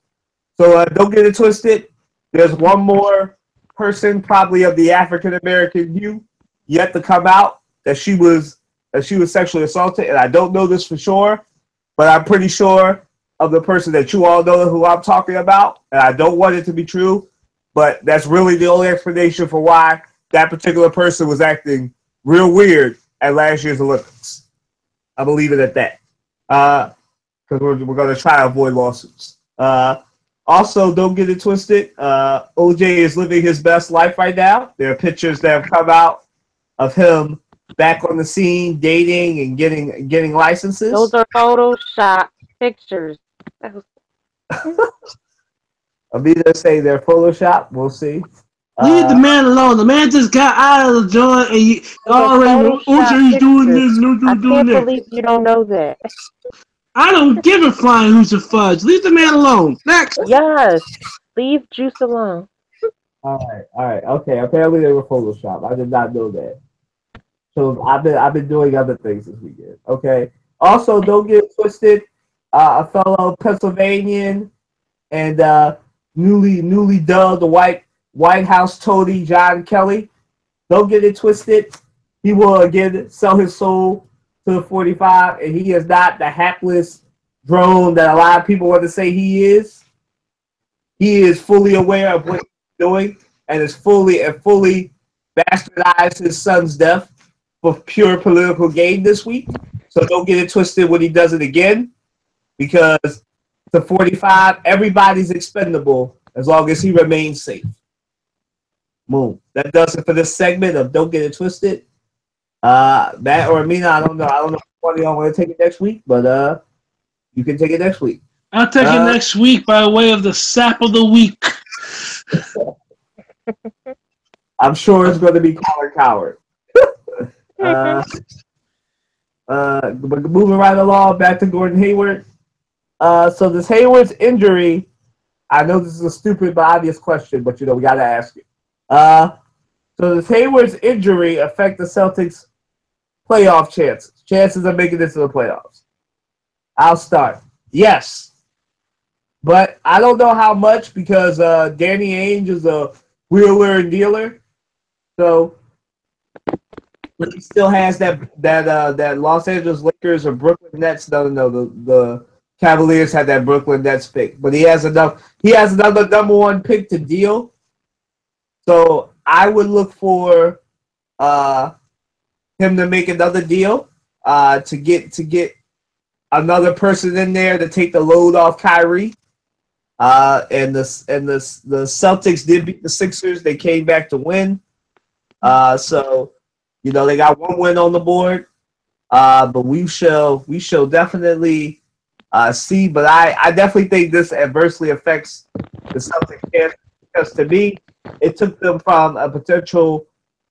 So don't get it twisted. There's one more person, probably of the African American hue, yet to come out that she was sexually assaulted, and I don't know this for sure, but I'm pretty sure of the person that you all know who I'm talking about, and I don't want it to be true, but that's really the only explanation for why that particular person was acting real weird at last year's Olympics. I will leave it at that, because we're going to try to avoid lawsuits. Also, don't get it twisted. OJ is living his best life right now. There are pictures that have come out of him back on the scene, dating and getting licenses. Those are Photoshop pictures. Amita say they're Photoshop. We'll see. Leave the man alone. The man just got out of the joint, and you already OJ's doing this, doing that. I can't believe you don't know that. I don't give a flying who's a fudge. Leave the man alone. Next. Yes. Leave Juice alone. All right. Okay. Apparently they were Photoshop. I did not know that. So I've been doing other things this weekend. Okay. Also, don't get it twisted. A fellow Pennsylvanian and newly dubbed the White House toady, John Kelly. Don't get it twisted. He will again sell his soul to the 45, and he is not the hapless drone that a lot of people want to say he is. He is fully aware of what he's doing and is fully bastardized his son's death for pure political gain this week. So don't get it twisted when he does it again, because to 45, everybody's expendable as long as he remains safe. Boom. That does it for this segment of Don't Get It Twisted. Matt or Amina, I don't know if one of y'all want to take it next week, but you can take it next week. I'll take it next week by way of the sap of the week. I'm sure it's going to be Colin Coward. But moving right along, back to Gordon Hayward. So this Hayward's injury, I know this is a stupid but obvious question, but we got to ask it. So does Hayward's injury affect the Celtics' playoff chances of making this to the playoffs? I'll start. Yes. but I don't know how much because Danny Ainge is a wheeler and dealer. So, but he still has that Los Angeles Lakers or Brooklyn Nets. No. The Cavaliers had that Brooklyn Nets pick, but he has enough. He has another number one pick to deal. So I would look for him to make another deal to get another person in there to take the load off Kyrie. And the Celtics did beat the Sixers. They came back to win. So they got one win on the board. But we shall definitely see. But I definitely think this adversely affects the Celtics because to me, it took them from a potential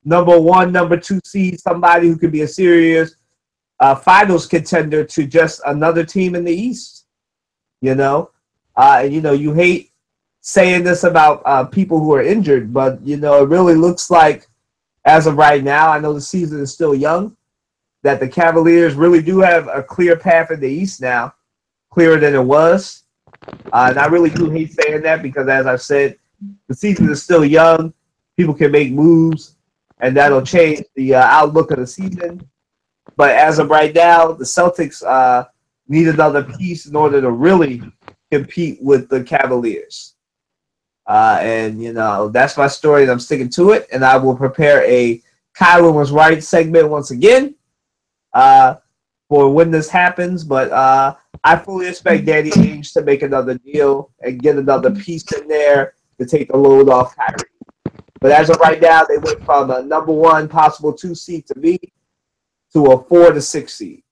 number one, number two seed, somebody who could be a serious finals contender to just another team in the East. You hate saying this about people who are injured, but it really looks like as of right now, I know the season is still young, that the Cavaliers really do have a clear path in the East now, clearer than it was. And I really do hate saying that because, as I've said, the season is still young. People can make moves, and that'll change the outlook of the season. But as of right now, the Celtics need another piece in order to really compete with the Cavaliers. And that's my story, and I'm sticking to it. And I will prepare a Kyler was right segment once again for when this happens. But I fully expect Danny Ainge to make another deal and get another piece in there to take the load off Kyrie. But as of right now, they went from a number one possible 2 seed to me to a 4 to 6 seed.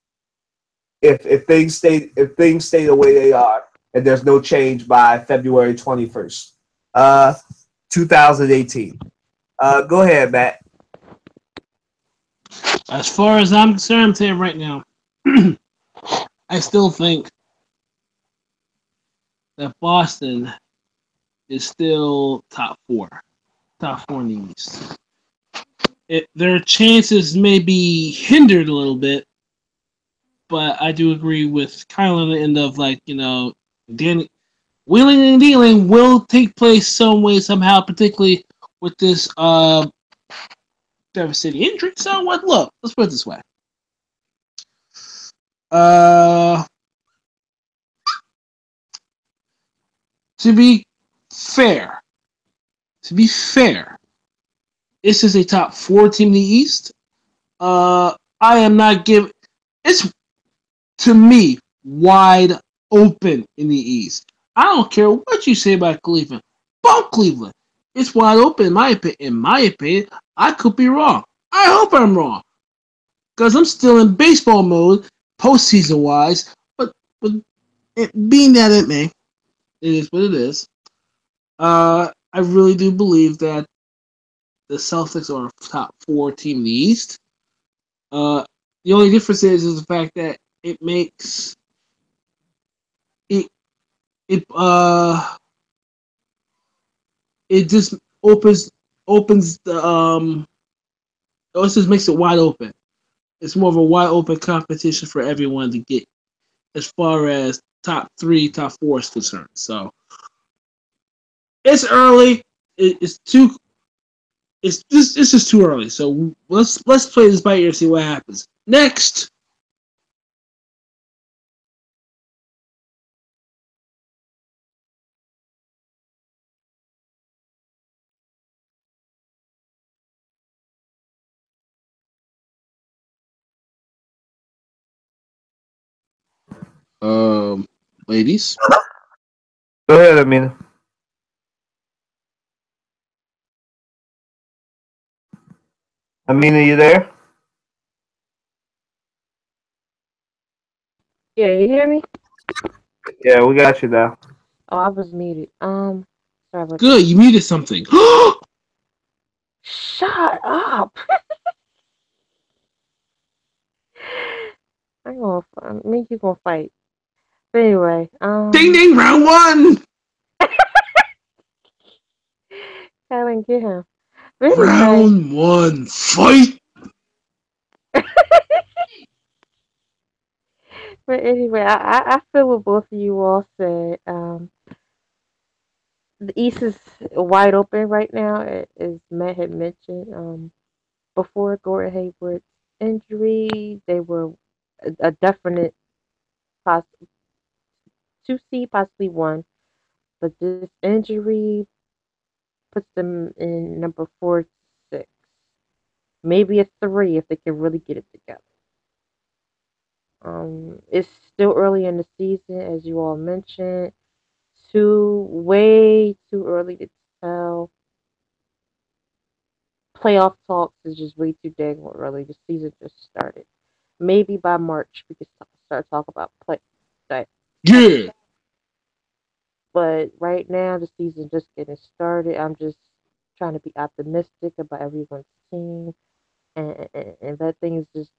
If things stay the way they are, and there's no change by February 21st, 2018. Go ahead, Matt. As far as I'm concerned, I'm saying right now, I still think that Boston is still top four in the East. Their chances may be hindered a little bit, but I do agree with Kyle on the end of Danny. Wheeling and dealing will take place some way, somehow, particularly with this devastating injury. So, look, let's put it this way. To be fair, this is a top 4 team in the East. I am not giving. It's, to me, wide open in the East. I don't care what you say about Cleveland. Bump Cleveland. It's wide open in my opinion. I could be wrong. I hope I'm wrong. Because I'm still in baseball mode, postseason wise. But being that it may, it is what it is. I really do believe that the Celtics are a top 4 team in the East. The only difference is the fact that it makes it just opens the it just makes it wide open. It's more of a wide open competition for everyone to get as far as top 3, top 4 is concerned. So it's early. It's just too early. So let's play this by ear and see what happens. Next. Ladies. Go ahead, Amina. Amina, you there? Yeah, you hear me? Yeah, we got you now. Oh, I was muted. Sorry about Good, that. you muted something. Shut up. I'm gonna me you gonna fight. But anyway, Ding ding, round 1. I didn't get him. But anyway, Round 1, fight. but anyway, I feel what both of you all said. The East is wide open right now, as Matt had mentioned. Before Gordon Hayward's injury, they were a definite poss- 2 seed, possibly one. But this injury puts them in number 4, 6, maybe a 3 if they can really get it together. It's still early in the season, as you all mentioned. Way too early to tell. Playoff talks is just way too dang early. The season just started. Maybe by March we can start talking about play that type of Yeah. stuff. But right now the season just getting started. I'm just trying to be optimistic about everyone's team and let things just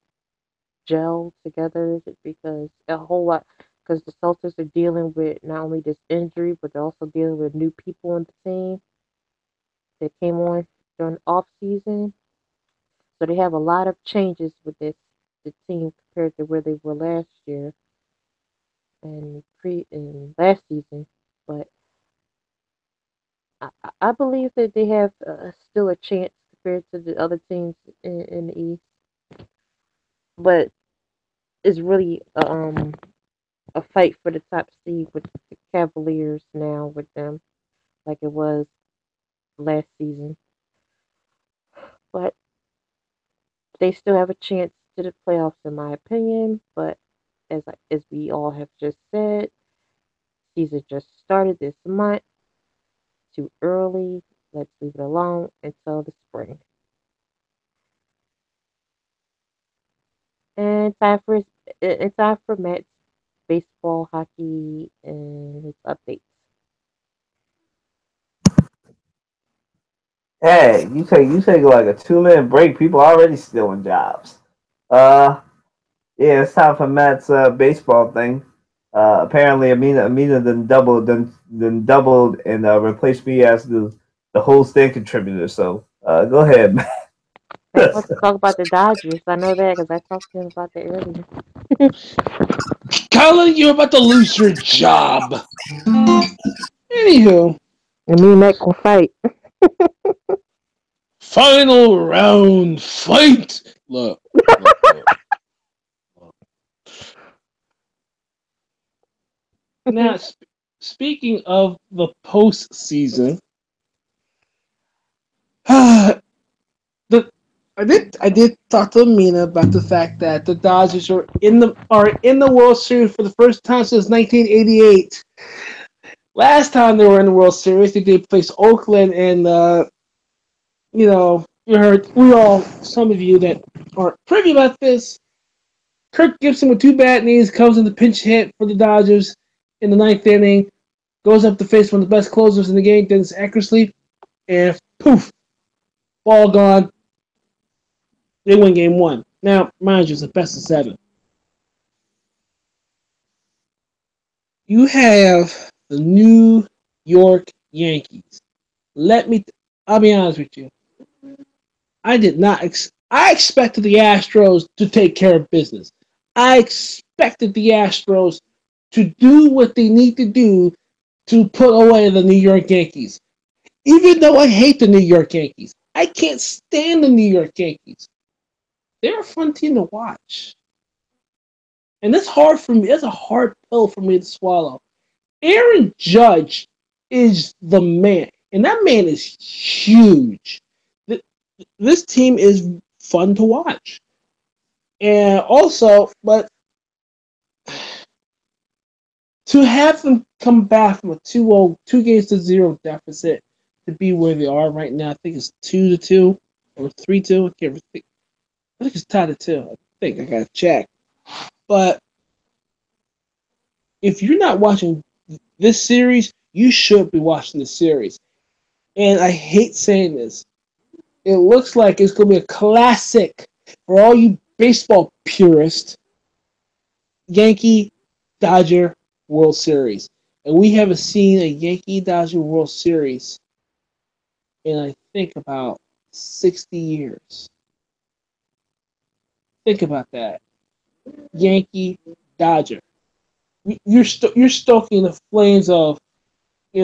gel together because a whole lot because the Celtics are dealing with not only this injury but they're also dealing with new people on the team that came on during the off season. So they have a lot of changes with the team compared to where they were last year and last season. But I believe that they have still a chance compared to the other teams in the East. But it's really a fight for the top seed with the Cavaliers now with them, like it was last season. But they still have a chance to the playoffs, in my opinion. But as we all have just said, season just started this month. Too early. Let's leave it alone until the spring. And time for Matt's baseball, hockey, and his updates. Hey, you take like a 2 minute break. People already stealing jobs. Uh, yeah, it's time for Matt's baseball thing. Apparently, Amina then doubled and replaced me as the host and contributor. So go ahead, Matt. Matt wants to talk about the Dodgers. I know that because I talked to him about that earlier. Colin, you're about to lose your job. Anywho, And me and Matt gonna fight. final round fight. Look. Now, speaking of the postseason, the I did talk to Mina about the fact that the Dodgers are in the World Series for the first time since 1988. Last time they were in the World Series, they did face Oakland, and you heard some of you that aren't privy about this. Kirk Gibson with 2 bad knees comes in the pinch hit for the Dodgers in the ninth inning, goes up to face one of the best closers in the game, Dennis Eckersley, and poof, ball gone. They win game one. Now, mind you, it's the best of 7. You have the New York Yankees. I'll be honest with you. I did not. I expected the Astros to take care of business. I expected the Astros to do what they need to do to put away the New York Yankees. Even though I hate the New York Yankees, I can't stand the New York Yankees. They're a fun team to watch. And that's hard for me. That's a hard pill for me to swallow. Aaron Judge is the man, and that man is huge. This team is fun to watch. And also, but to have them come back from a 2 games to 0 deficit to be where they are right now, I think it's 2-2 or 3-2. I can't think. I think it's tied at 2. I think I gotta check. But if you're not watching this series, you should be watching the series. And I hate saying this. It looks like it's going to be a classic for all you baseball purists. Yankee Dodger World Series. And we haven't seen a Yankee Dodger World Series in, I think, about 60 years. Think about that. Yankee Dodger. You're stoking the flames of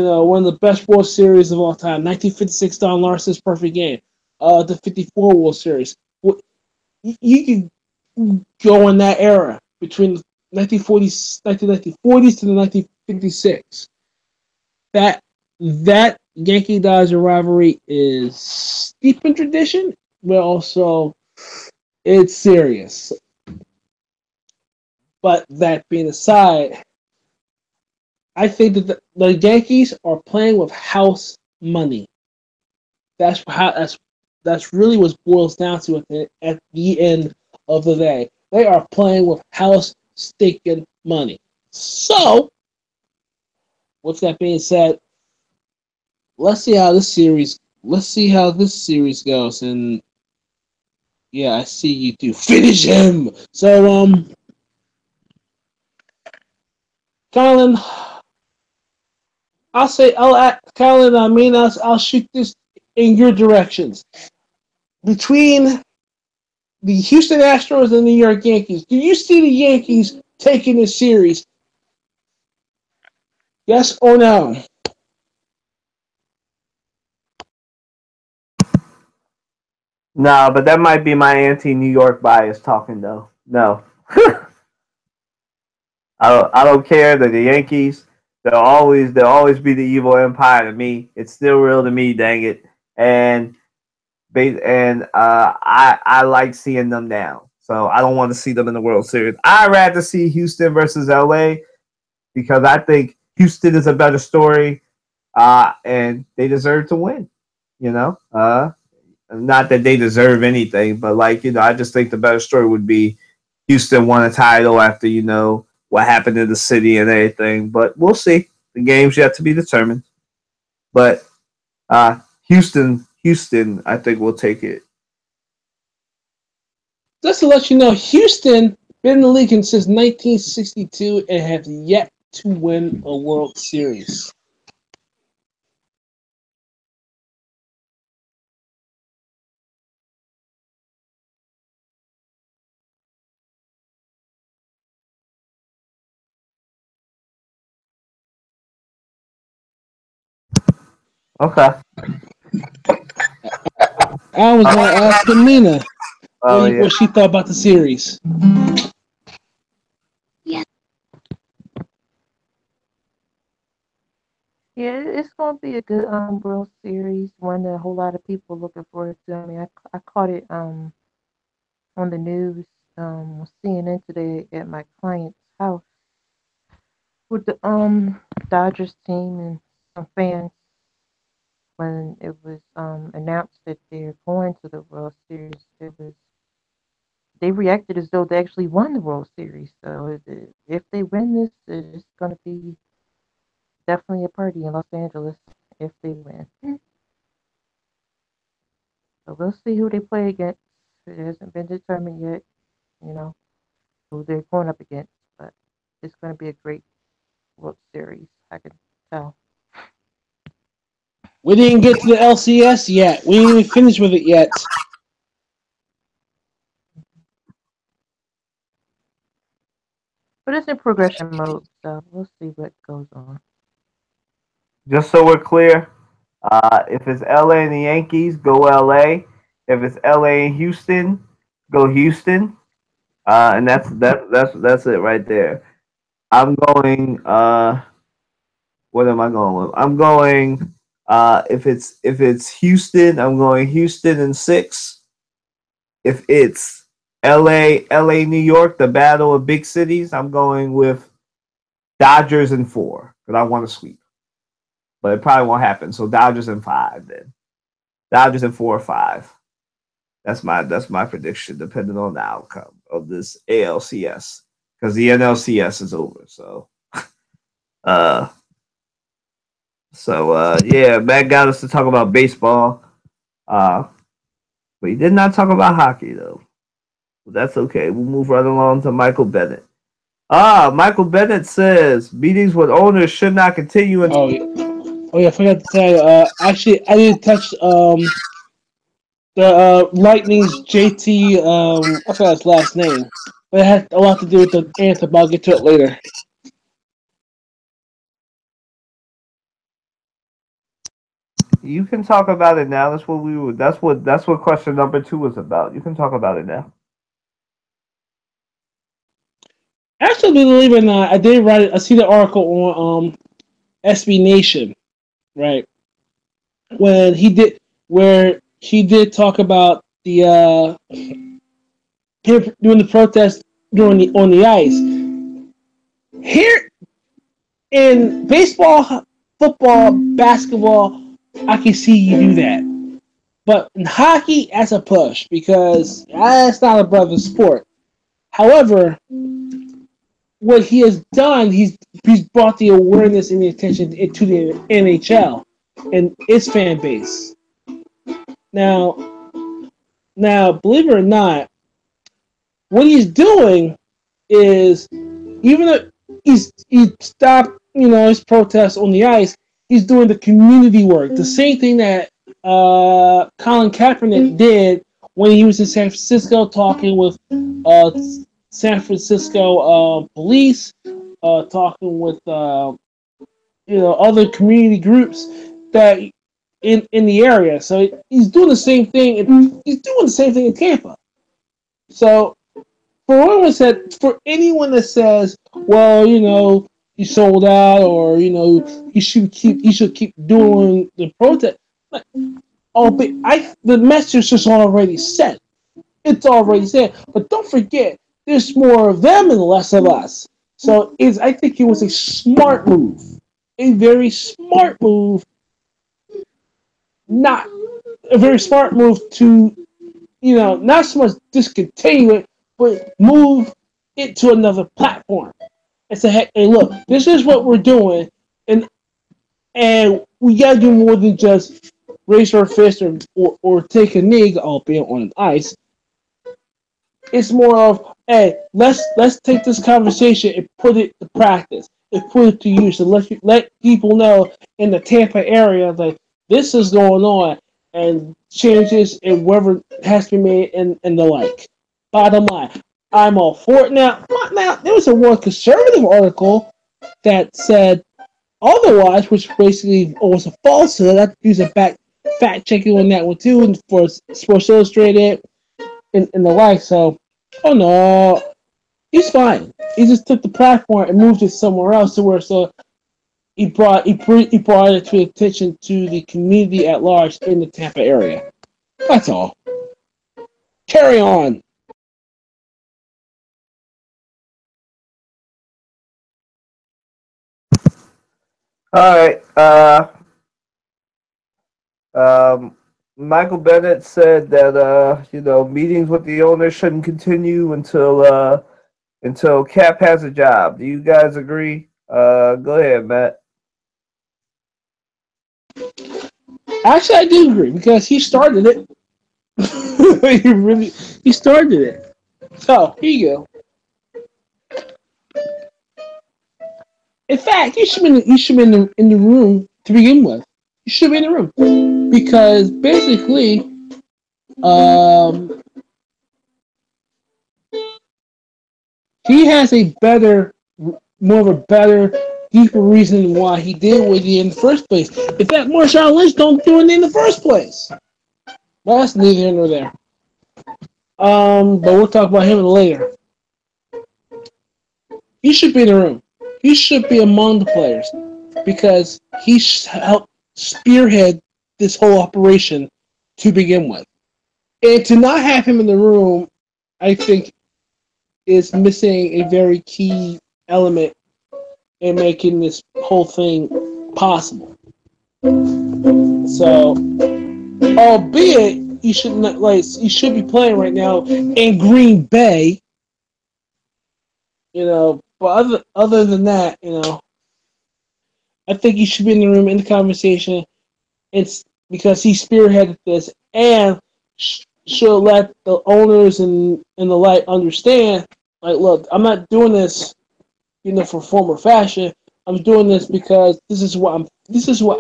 one of the best World Series of all time. 1956 Don Larson's perfect game. The 54 World Series. You can go in that era between the 1940s to the 1956. That Yankee Dodger rivalry is steep in tradition, but also it's serious. But that being aside, I think that the Yankees are playing with house money. That's really what boils down to at the end of the day. They are playing with house stinking money. So, with that being said, let's see how this series goes. And yeah, I see you do finish him. So Colin, I'll shoot this in your directions. Between the Houston Astros and the New York Yankees, do you see the Yankees taking this series? Yes or no? No, but that might be my anti-New York bias talking though. No. I don't care that the Yankees, they'll always be the evil empire to me. It's still real to me, dang it. And I like seeing them down. So I don't want to see them in the World Series. I'd rather see Houston versus LA because I think Houston is a better story, and they deserve to win. Not that they deserve anything, but I just think the better story would be Houston won a title after what happened in the city and everything. But we'll see. The game's yet to be determined. But Houston, I think will take it. Just to let you know, Houston been in the league since 1962 and have yet to win a World Series. Okay. I was going to ask Amina Yeah. what she thought about the series. Yeah, it's going to be a good World Series, one that a whole lot of people looking forward to. I mean, I caught it on the news, CNN today at my client's house with the Dodgers team and some fans when it was announced that they're going to the World Series. They reacted as though they actually won the World Series. So if they win this, it's going to be definitely a party in Los Angeles if they win. So we'll see who they play against. It hasn't been determined yet, who they're going up against. But it's going to be a great World Series, I can tell. We didn't get to the LCS yet. We didn't even finish with it yet. But it's in progression mode, so we'll see what goes on. Just so we're clear, if it's LA and the Yankees, go LA. If it's LA and Houston, go Houston. And that's it right there. I'm going. What am I going with? I'm going. If it's Houston, I'm going Houston in 6. If it's LA, New York, the battle of big cities, I'm going with Dodgers in 4 because I want to sweep. But it probably won't happen. So Dodgers in 5 then. Dodgers in 4 or 5. That's my prediction, depending on the outcome of this ALCS. Because the NLCS is over. So yeah, Matt got us to talk about baseball. But he did not talk about hockey though. But that's okay. We'll move right along to Michael Bennett. Michael Bennett says meetings with owners should not continue until I forgot to tell you. Actually, I didn't touch the Lightning's JT. I forgot his last name, but it had a lot to do with the anthem. I'll get to it later. You can talk about it now. That's what we were. That's what question number 2 was about. You can talk about it now. Actually, believe it or not, I did write. I see the article on SB Nation, right? When he did, where he did talk about the him doing the protest during the on the ice. Here in baseball, football, basketball, I can see you do that. But in hockey, that's a push because that's not a brother sport. However, what he has done, he's brought the awareness and the attention to the NHL and its fan base. Now, believe it or not, what he's doing is even though he stopped, his protests on the ice, he's doing the community work, the same thing that Colin Kaepernick did when he was in San Francisco talking with San Francisco police, talking with other community groups that in the area. So he's doing the same thing, and he's doing the same thing in Tampa. So for anyone that says, well, he sold out, or he should keep doing the protest. The message is already set. It's already said. But don't forget, there's more of them and less of us. So I think it was a smart move, a very smart move. Not a very smart move to, not so much discontinue it, but move it to another platform. And say, hey, look, this is what we're doing, and we gotta do more than just raise our fist or take a knee, albeit on an ice. It's more of, hey, let's take this conversation and put it to practice, and put it to use, and let people know in the Tampa area that this is going on, and changes and whatever has to be made and the like. Bottom line, I'm all for it. Now, there was a more conservative article that said otherwise, which basically was a falsehood. I have to use a fact checking on that one too, and for Sports Illustrated and the like. So, oh no, he's fine. He just took the platform and moved it somewhere else to where he brought it to attention to the community at large in the Tampa area. That's all. Carry on. All right. Michael Bennett said that meetings with the owner shouldn't continue until Cap has a job. Do you guys agree? Go ahead, Matt. Actually, I do agree because he started it. He started it. So here you go. In fact, you should be in the room to begin with. You should be in the room because basically, he has more of a better, deeper reason why he did what he did in the first place. In fact, Marshawn Lynch don't do it in the first place. Well, that's neither here nor there. But we'll talk about him later. He should be in the room. He should be among the players because he helped spearhead this whole operation to begin with. And to not have him in the room, I think, is missing a very key element in making this whole thing possible. So, albeit he should be playing right now in Green Bay, but other than that, I think he should be in the room in the conversation. It's because he spearheaded this and should let the owners and the like understand. Like, look, I'm not doing this, for form or fashion. I'm doing this because this is what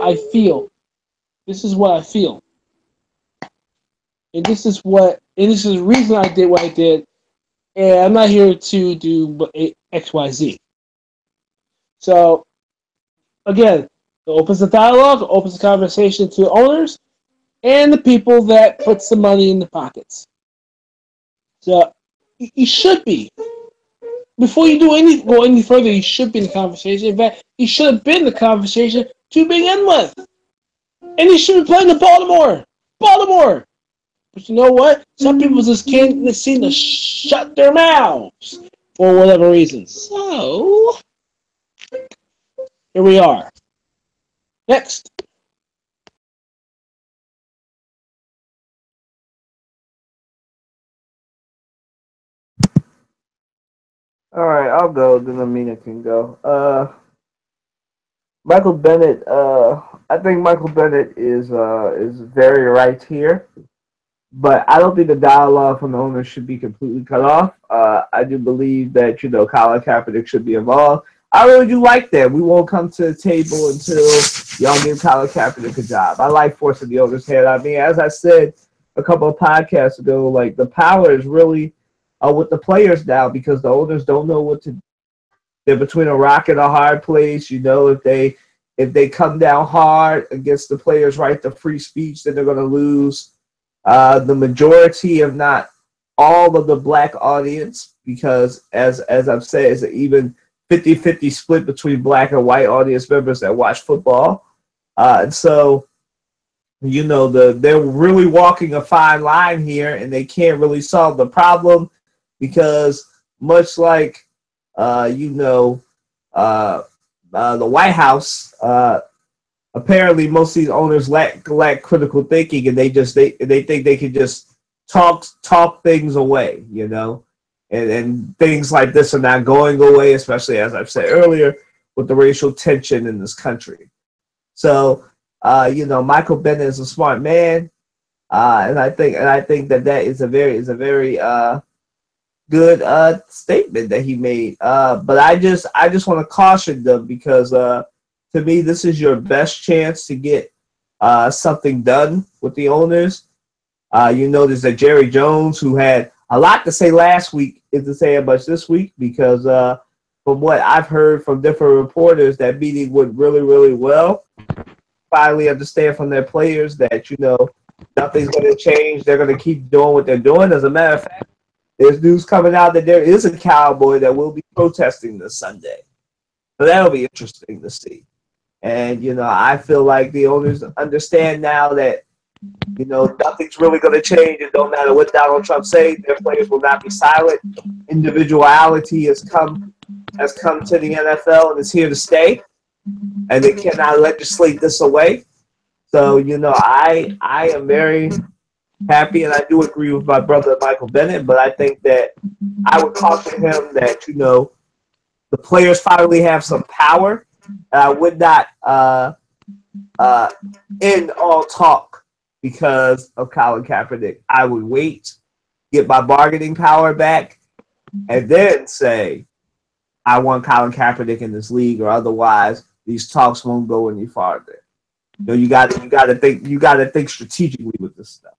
I feel. This is what I feel, and this is the reason I did what I did. And I'm not here to do X, Y, Z. So, again, It opens the dialogue, opens the conversation to owners and the people that puts the money in the pockets. So you should be. Before you go any further, you should be in the conversation. In fact, he should have been in the conversation to begin with. And he should be playing in Baltimore. Baltimore! But you know what? Some people just can't seem to shut their mouths for whatever reason. So, here we are. Next. All right, I'll go. Then Amina can go. Michael Bennett. I think Michael Bennett is very right here, but I don't think the dialogue from the owners should be completely cut off. I do believe that Colin Kaepernick should be involved. I really do like that. We won't come to the table until y'all give Colin Kaepernick a job. I like forcing the owners' hand. I mean, as I said a couple of podcasts ago, like the power is really with the players now because the owners don't know what to do. They're between a rock and a hard place. If they come down hard against the players' right to free speech, then they're going to lose the majority, if not all, of the black audience because, as I've said, it's an even 50-50 split between black and white audience members that watch football. And so, they're really walking a fine line here, and they can't really solve the problem because much like the White House, apparently most of these owners lack critical thinking, and they think they can just talk things away, and things like this are not going away, especially as I've said earlier with the racial tension in this country. So, Michael Bennett is a smart man, and I think that is a very good statement that he made. But I just want to caution them because to me this is your best chance to get something done with the owners. You notice that Jerry Jones, who had a lot to say last week, isn't saying much this week because from what I've heard from different reporters, that meeting went really, really well. Finally understand from their players that nothing's going to change. They're going to keep doing what they're doing. As a matter of fact, there's news coming out that there is a cowboy that will be protesting this Sunday. So that'll be interesting to see. And, I feel like the owners understand now that, nothing's really going to change. It don't matter what Donald Trump says. Their players will not be silent. Individuality has come to the NFL and is here to stay. And they cannot legislate this away. So, I am very happy, and I do agree with my brother Michael Bennett, but I think that I would caution him that the players finally have some power. I would not end all talk because of Colin Kaepernick. I would wait, get my bargaining power back, and then say I want Colin Kaepernick in this league, or otherwise these talks won't go any farther. You got to think strategically with this stuff.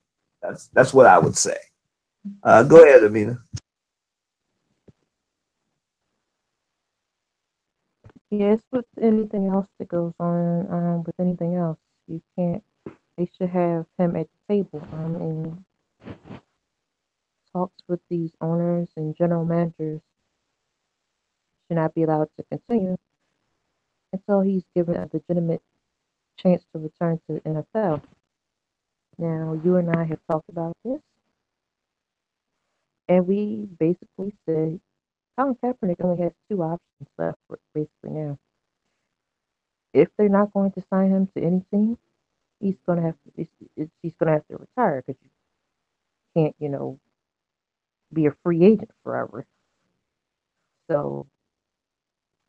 That's what I would say. Go ahead, Amina. Yes, with anything else that goes on, with anything else, you can't. They should have him at the table. And talks with these owners and general managers should not be allowed to continue until he's given a legitimate chance to return to the NFL. Now, you and I have talked about this, and we basically said Colin Kaepernick only has two options left, basically now. If they're not going to sign him to any team, he's gonna have to retire because you can't, be a free agent forever. So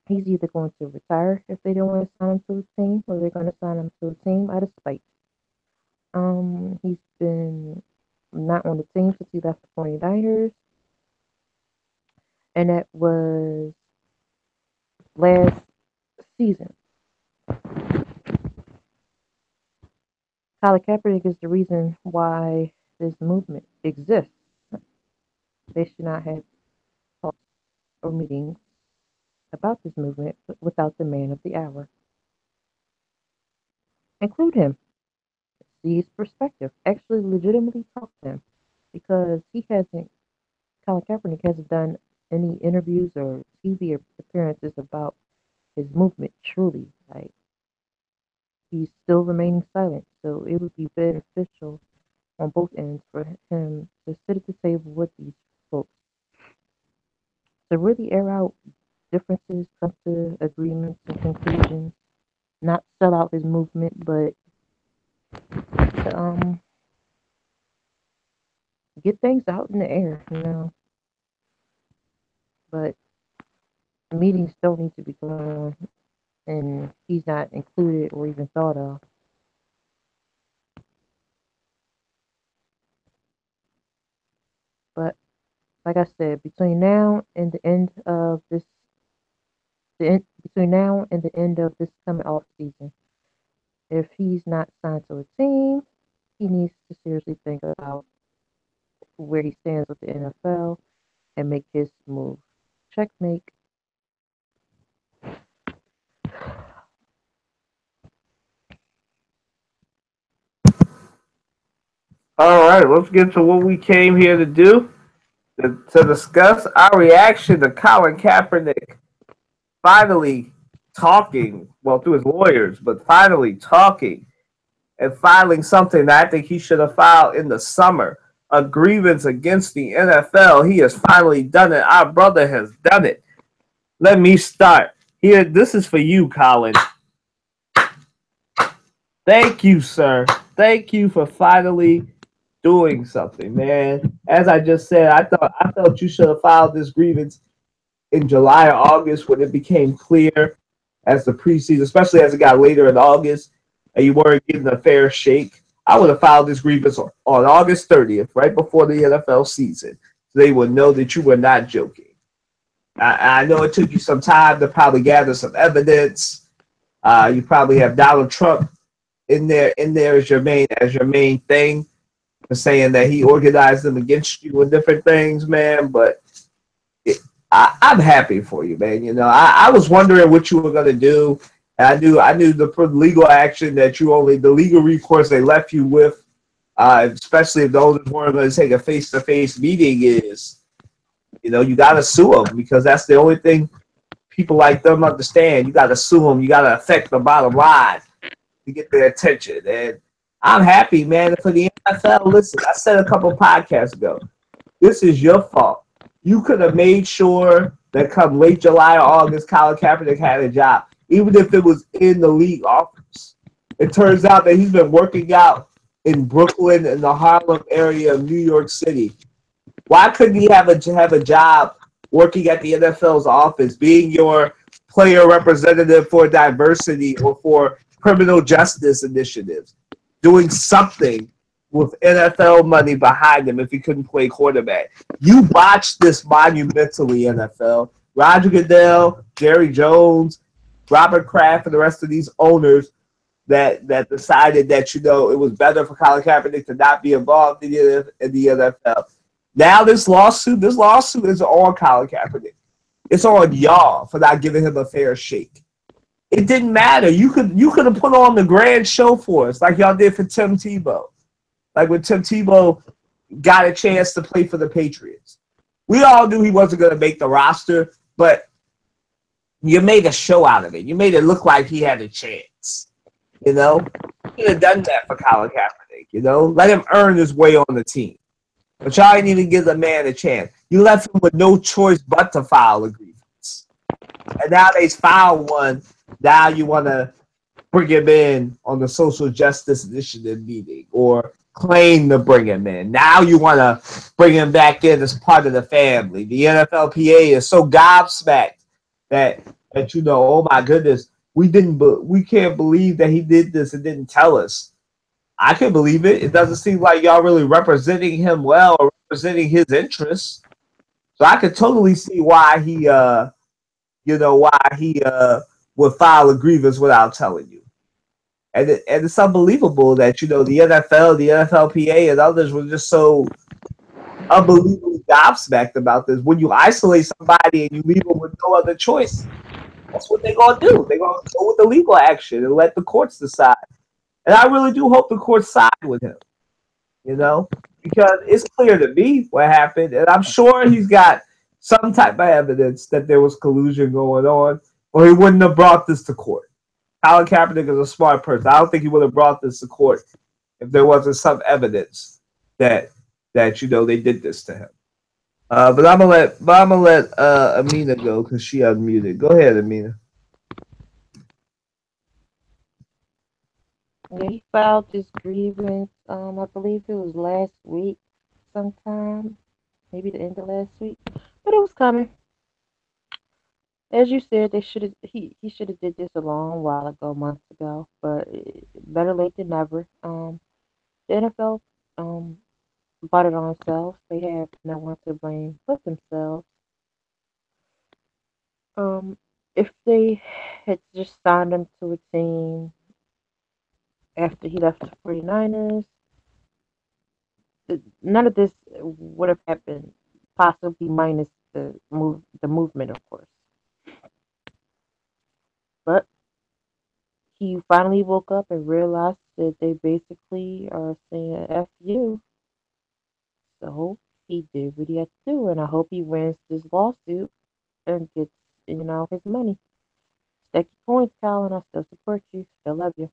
he's either going to retire if they don't want to sign him to a team, or they're going to sign him to a team out of spite. He's been not on the team since he left the 49ers, and that was last season. Colin Kaepernick is the reason why this movement exists. They should not have talks or meetings about this movement without the man of the hour. include him, see his perspective, actually legitimately talk to him, because Colin Kaepernick hasn't done any interviews or TV appearances about his movement. Truly, like he's still remaining silent. So it would be beneficial on both ends for him to sit at the table with these folks to really air out differences, come to agreements and conclusions, not sell out his movement, but to get things out in the air, you know. But meetings still need to be going on, and he's not included or even thought of. But like I said, between now and the end of this, between now and the end of this coming off season, if he's not signed to a team, he needs to seriously think about where he stands with the NFL and make his move. Checkmate. All right, let's get to what we came here to do, to discuss our reaction to Colin Kaepernick finally talking, well, through his lawyers, but finally talking and filing something that I think he should have filed in the summer, a grievance against the NFL. He has finally done it. Our brother has done it. Let me start. Here, this is for you, Colin. Thank you, sir. Thank you for finally doing something, man. As I just said, I felt you should have filed this grievance in July or August when it became clear as the preseason, especially as it got later in August, and you weren't getting a fair shake. I would have filed this grievance on August 30th, right before the NFL season, so they would know that you were not joking. I know it took you some time to probably gather some evidence. You probably have Donald Trump in there as your main thing, for saying that he organized them against you and different things, man. But I'm happy for you, man. You know, I was wondering what you were gonna do. And I knew the legal action that the legal recourse they left you with, especially if the owners weren't going to take a face-to-face meeting, is, you know, you got to sue them, because that's the only thing people like them understand. You got to sue them. You got to affect the bottom line to get their attention. And I'm happy, man, for the NFL. Listen, I said a couple podcasts ago, this is your fault. You could have made sure that come late July or August, Colin Kaepernick had a job, even if it was in the league office. It turns out that he's been working out in Brooklyn and the Harlem area of New York City. Why couldn't he have a job working at the NFL's office, being your player representative for diversity or for criminal justice initiatives, doing something with NFL money behind him if he couldn't play quarterback? You botched this monumentally, NFL. Roger Goodell, Jerry Jones, Robert Kraft, and the rest of these owners that decided that, you know, it was better for Colin Kaepernick to not be involved in the NFL. Now this lawsuit is on Colin Kaepernick. It's on y'all for not giving him a fair shake. It didn't matter. You could have put on the grand show for us, like y'all did for Tim Tebow. Like when Tim Tebow got a chance to play for the Patriots. We all knew he wasn't going to make the roster, but you made a show out of it. You made it look like he had a chance. You know? You could have done that for Colin Kaepernick, you know? Let him earn his way on the team. But y'all didn't even give the man a chance. You left him with no choice but to file a grievance. And now they've filed one. Now you want to bring him in on the social justice initiative meeting, or claim to bring him in. Now you want to bring him back in as part of the family. The NFLPA is so gobsmacked that you know, oh my goodness, we can't believe that he did this and didn't tell us. I can believe it. It doesn't seem like y'all really representing him well or representing his interests. So I could totally see why he would file a grievance without telling you. And it's unbelievable that, you know, the NFL, the NFLPA, and others were just so unbelievably gobsmacked about this. When you isolate somebody and you leave them with no other choice, that's what they're going to do. They're going to go with the legal action and let the courts decide. And I really do hope the court side with him, you know, because it's clear to me what happened. And I'm sure he's got some type of evidence that there was collusion going on, or he wouldn't have brought this to court. Colin Kaepernick is a smart person. I don't think he would have brought this to court if there wasn't some evidence that they did this to him. But I'm gonna let Amina go because she unmuted. Go ahead, Amina. Yeah, he filed this grievance. I believe it was last week, sometime, maybe the end of last week, but it was coming. As you said, he should have did this a long while ago, months ago. But better late than never. The NFL brought it on themselves. They have no one to blame but themselves. If they had just signed him to a team after he left the 49ers, none of this would have happened, possibly minus the movement, of course. But he finally woke up and realized that they basically are saying F you. So he did what he had to do, and I hope he wins this lawsuit and gets, his money. Stack your points, Colin. I still support you. Still love you.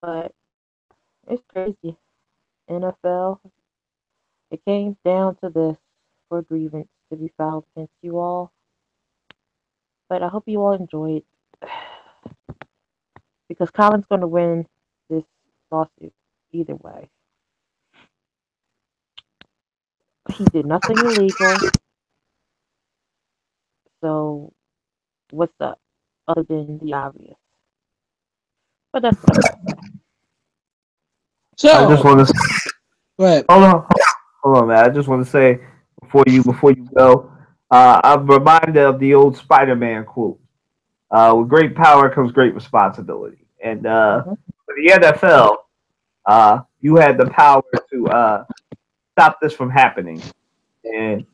But it's crazy. NFL, it came down to this for a grievance to be filed against you all. But I hope you all enjoy it. Because Colin's going to win this lawsuit either way. He did nothing illegal. So what's up other than the obvious? But that's what I got. So I just want to go ahead. hold on, man. I just want to say before you go, I'm reminded of the old Spider-Man quote. With great power comes great responsibility. And for the NFL, you had the power to stop this from happening, and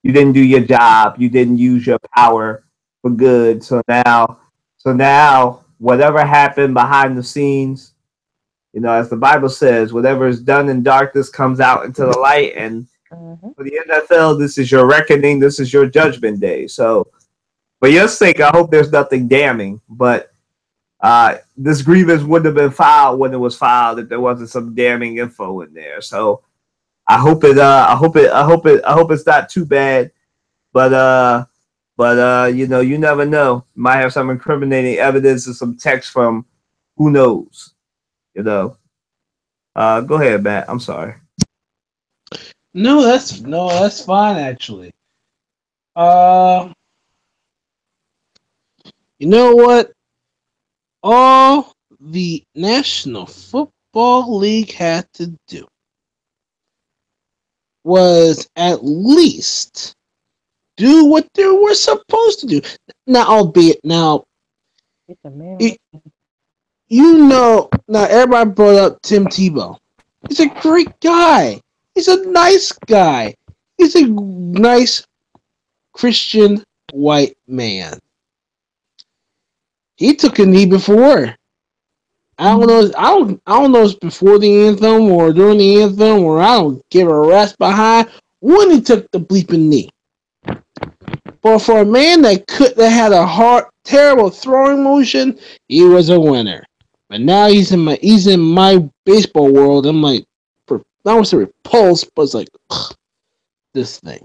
you didn't do your job. You didn't use your power for good. So now, whatever happened behind the scenes, as the Bible says, whatever is done in darkness comes out into the light. And for the NFL, this is your reckoning. This is your judgment day. So, for your sake, I hope there's nothing damning. But this grievance wouldn't have been filed when it was filed if there wasn't some damning info in there. So, I hope it's not too bad. But you never know. Might have some incriminating evidence or some text from who knows. Go ahead, Matt. I'm sorry. No, that's fine actually. You know what? All the National Football League had to do was at least do what they were supposed to do. Now, albeit now, now everybody brought up Tim Tebow. He's a great guy. He's a nice guy. He's a nice Christian white man. He took a knee before. I don't know if it's before the anthem or during the anthem, or I don't give a rat's behind when he took the bleeping knee. But for a man that had a terrible throwing motion, he was a winner. But now he's in my baseball world. I'm like, I don't want to say repulsed, but it's like, ugh, this thing.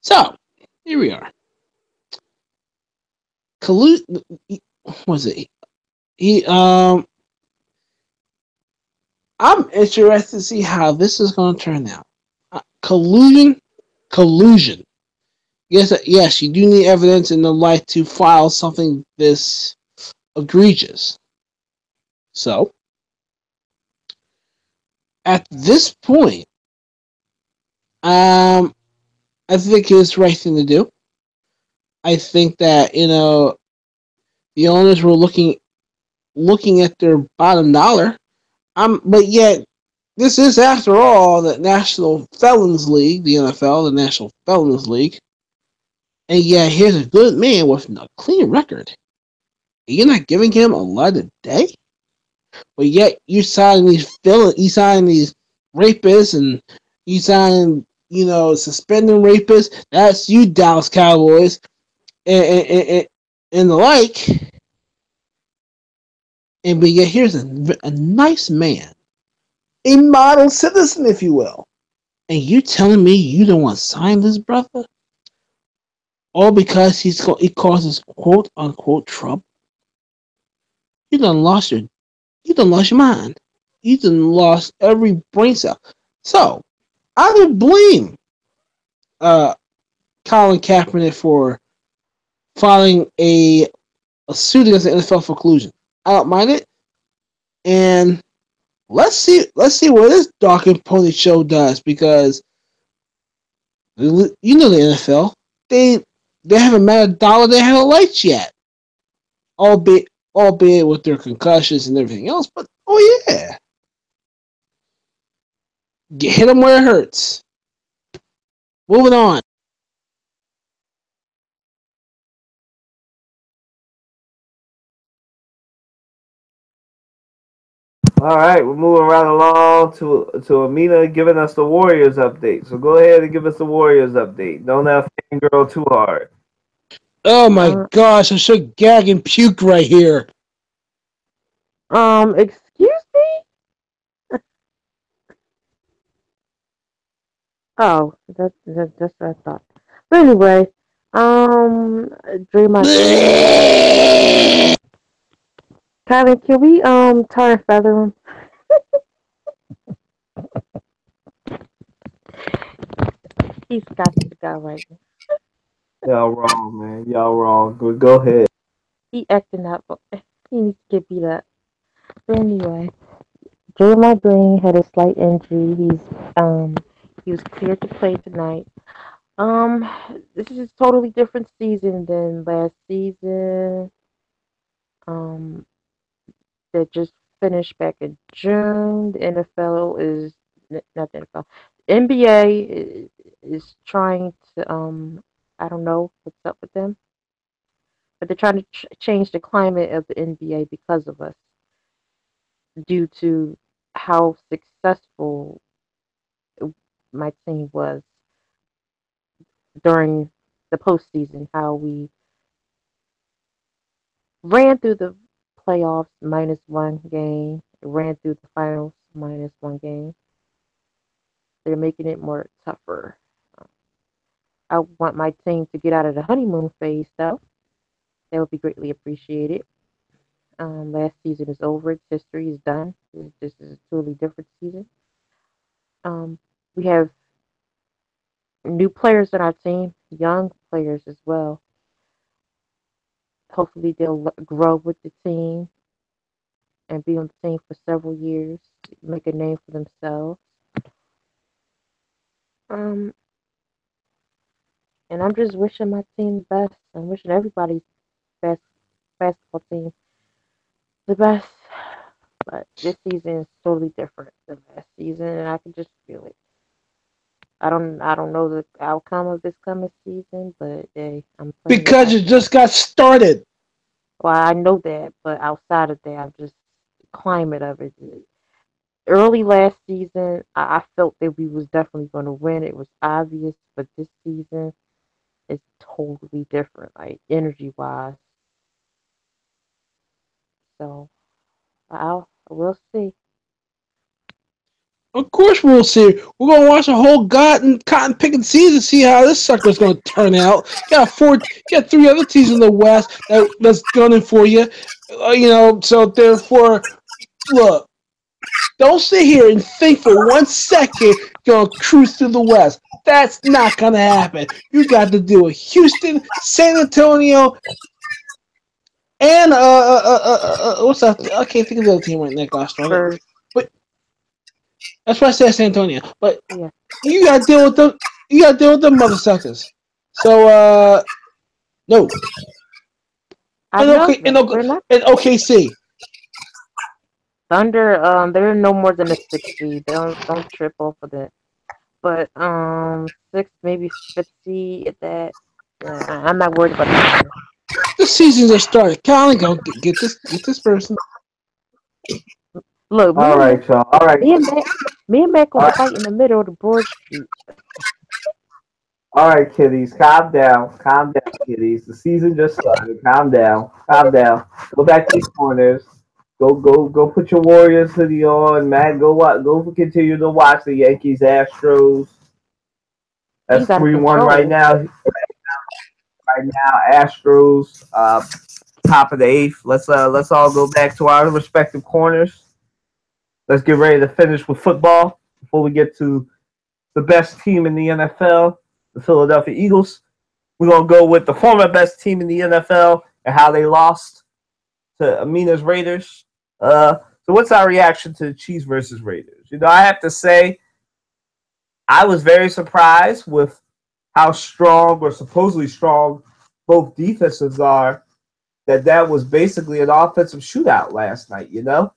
So here we are. Was it? I'm interested to see how this is going to turn out. Collusion. Yes, you do need evidence in the light to file something this egregious. So, at this point, I think it's the right thing to do. I think that the owners were looking at their bottom dollar. But yet, this is, after all, the National Felons League, the NFL, the National Felons League. And yet, here's a good man with a clean record. You're not giving him a lot a day, but yet you sign these rapists, and you sign suspending rapists. That's you, Dallas Cowboys, and the like. And but yet here's a nice man, a model citizen, if you will, and you telling me you don't want to sign this brother, all because he causes quote unquote trouble. You done lost your mind. You done lost every brain cell. So I don't blame uh Colin Kaepernick for filing a suit against the NFL for collusion. I don't mind it. And let's see what this Dog and Pony show does, because you know the NFL, they haven't made a dollar, they haven't lights yet, albeit with their concussions and everything else. But oh yeah, hit them where it hurts. Moving on. All right, we're moving right along to Amina giving us the Warriors update. So go ahead and give us the Warriors update. Don't have fangirl too hard. Oh my gosh, I should gag and puke right here. Excuse me? Oh, that's what I thought. But anyway, dream I Kylie, can we tar and feather him? He's got to go right now. Y'all wrong, man. Y'all wrong. Go ahead. He acting up. He needs to get beat up. But anyway, Draymond Green had a slight injury. He was cleared to play tonight. Um, this is a totally different season than last season. Um, that just finished back in June. The NFL is not the NFL. The NBA is trying to I don't know what's up with them, but they're trying to change the climate of the NBA because of us, due to how successful my team was during the postseason. How we ran through the playoffs minus one game, ran through the finals minus one game. They're making it more tougher. I want my team to get out of the honeymoon phase, though. That would be greatly appreciated. Last season is over. Its history is done. This is a totally different season. We have new players on our team, young players as well. Hopefully, they'll grow with the team and be on the team for several years, make a name for themselves. Um, and I'm just wishing my team the best. I'm wishing everybody's best basketball team the best. But this season is totally different than last season, and I can just feel it. I don't know the outcome of this coming season, but hey, I'm playing it Because by it ear. just got started. Well, I know that, but outside of that, I'm just the climate of it. Early last season, I felt that we was definitely going to win. It was obvious, but this season is totally different, like energy wise. So we'll see. Of course we'll see. We're gonna watch a whole cotton picking season, see how this sucker's gonna turn out. You got three other teams in the West that's gunning for you. So therefore, look, don't sit here and think for 1 second you're gonna cruise through the West. That's not gonna happen. You got to deal with Houston, San Antonio, and what's that? I can't think of the other team right now. Gosh darn it! For But that's why I said San Antonio. But yeah, you gotta deal with them. You gotta deal with them mother suckers. So no, I and know okay, that we're not and OKC. Thunder. They're no more than a 6 seed. Don't trip off of that. But six, maybe 50 at that. I'm not worried about the Thunder. The season just started. Colin, go get this person. Look, All right, y'all. All right. me and Mac All gonna right. fight in the middle of the Broad Street. All right, kiddies. Calm down. Calm down, kiddies. The season just started. Calm down. Calm down. Go back to your corners. Go. Put your Warriors hoodie on, man. Go what? Go continue to watch the Yankees Astros. That's He's out of 3-1 right control. now. Right now, Astros, top of the eighth. Let's all go back to our respective corners. Let's get ready to finish with football before we get to the best team in the NFL, the Philadelphia Eagles. We're gonna go with the former best team in the NFL and how they lost to Amina's Raiders. So what's our reaction to the Chiefs versus Raiders? You know, I have to say, I was very surprised with how strong or supposedly strong both defenses are. That was basically an offensive shootout last night. That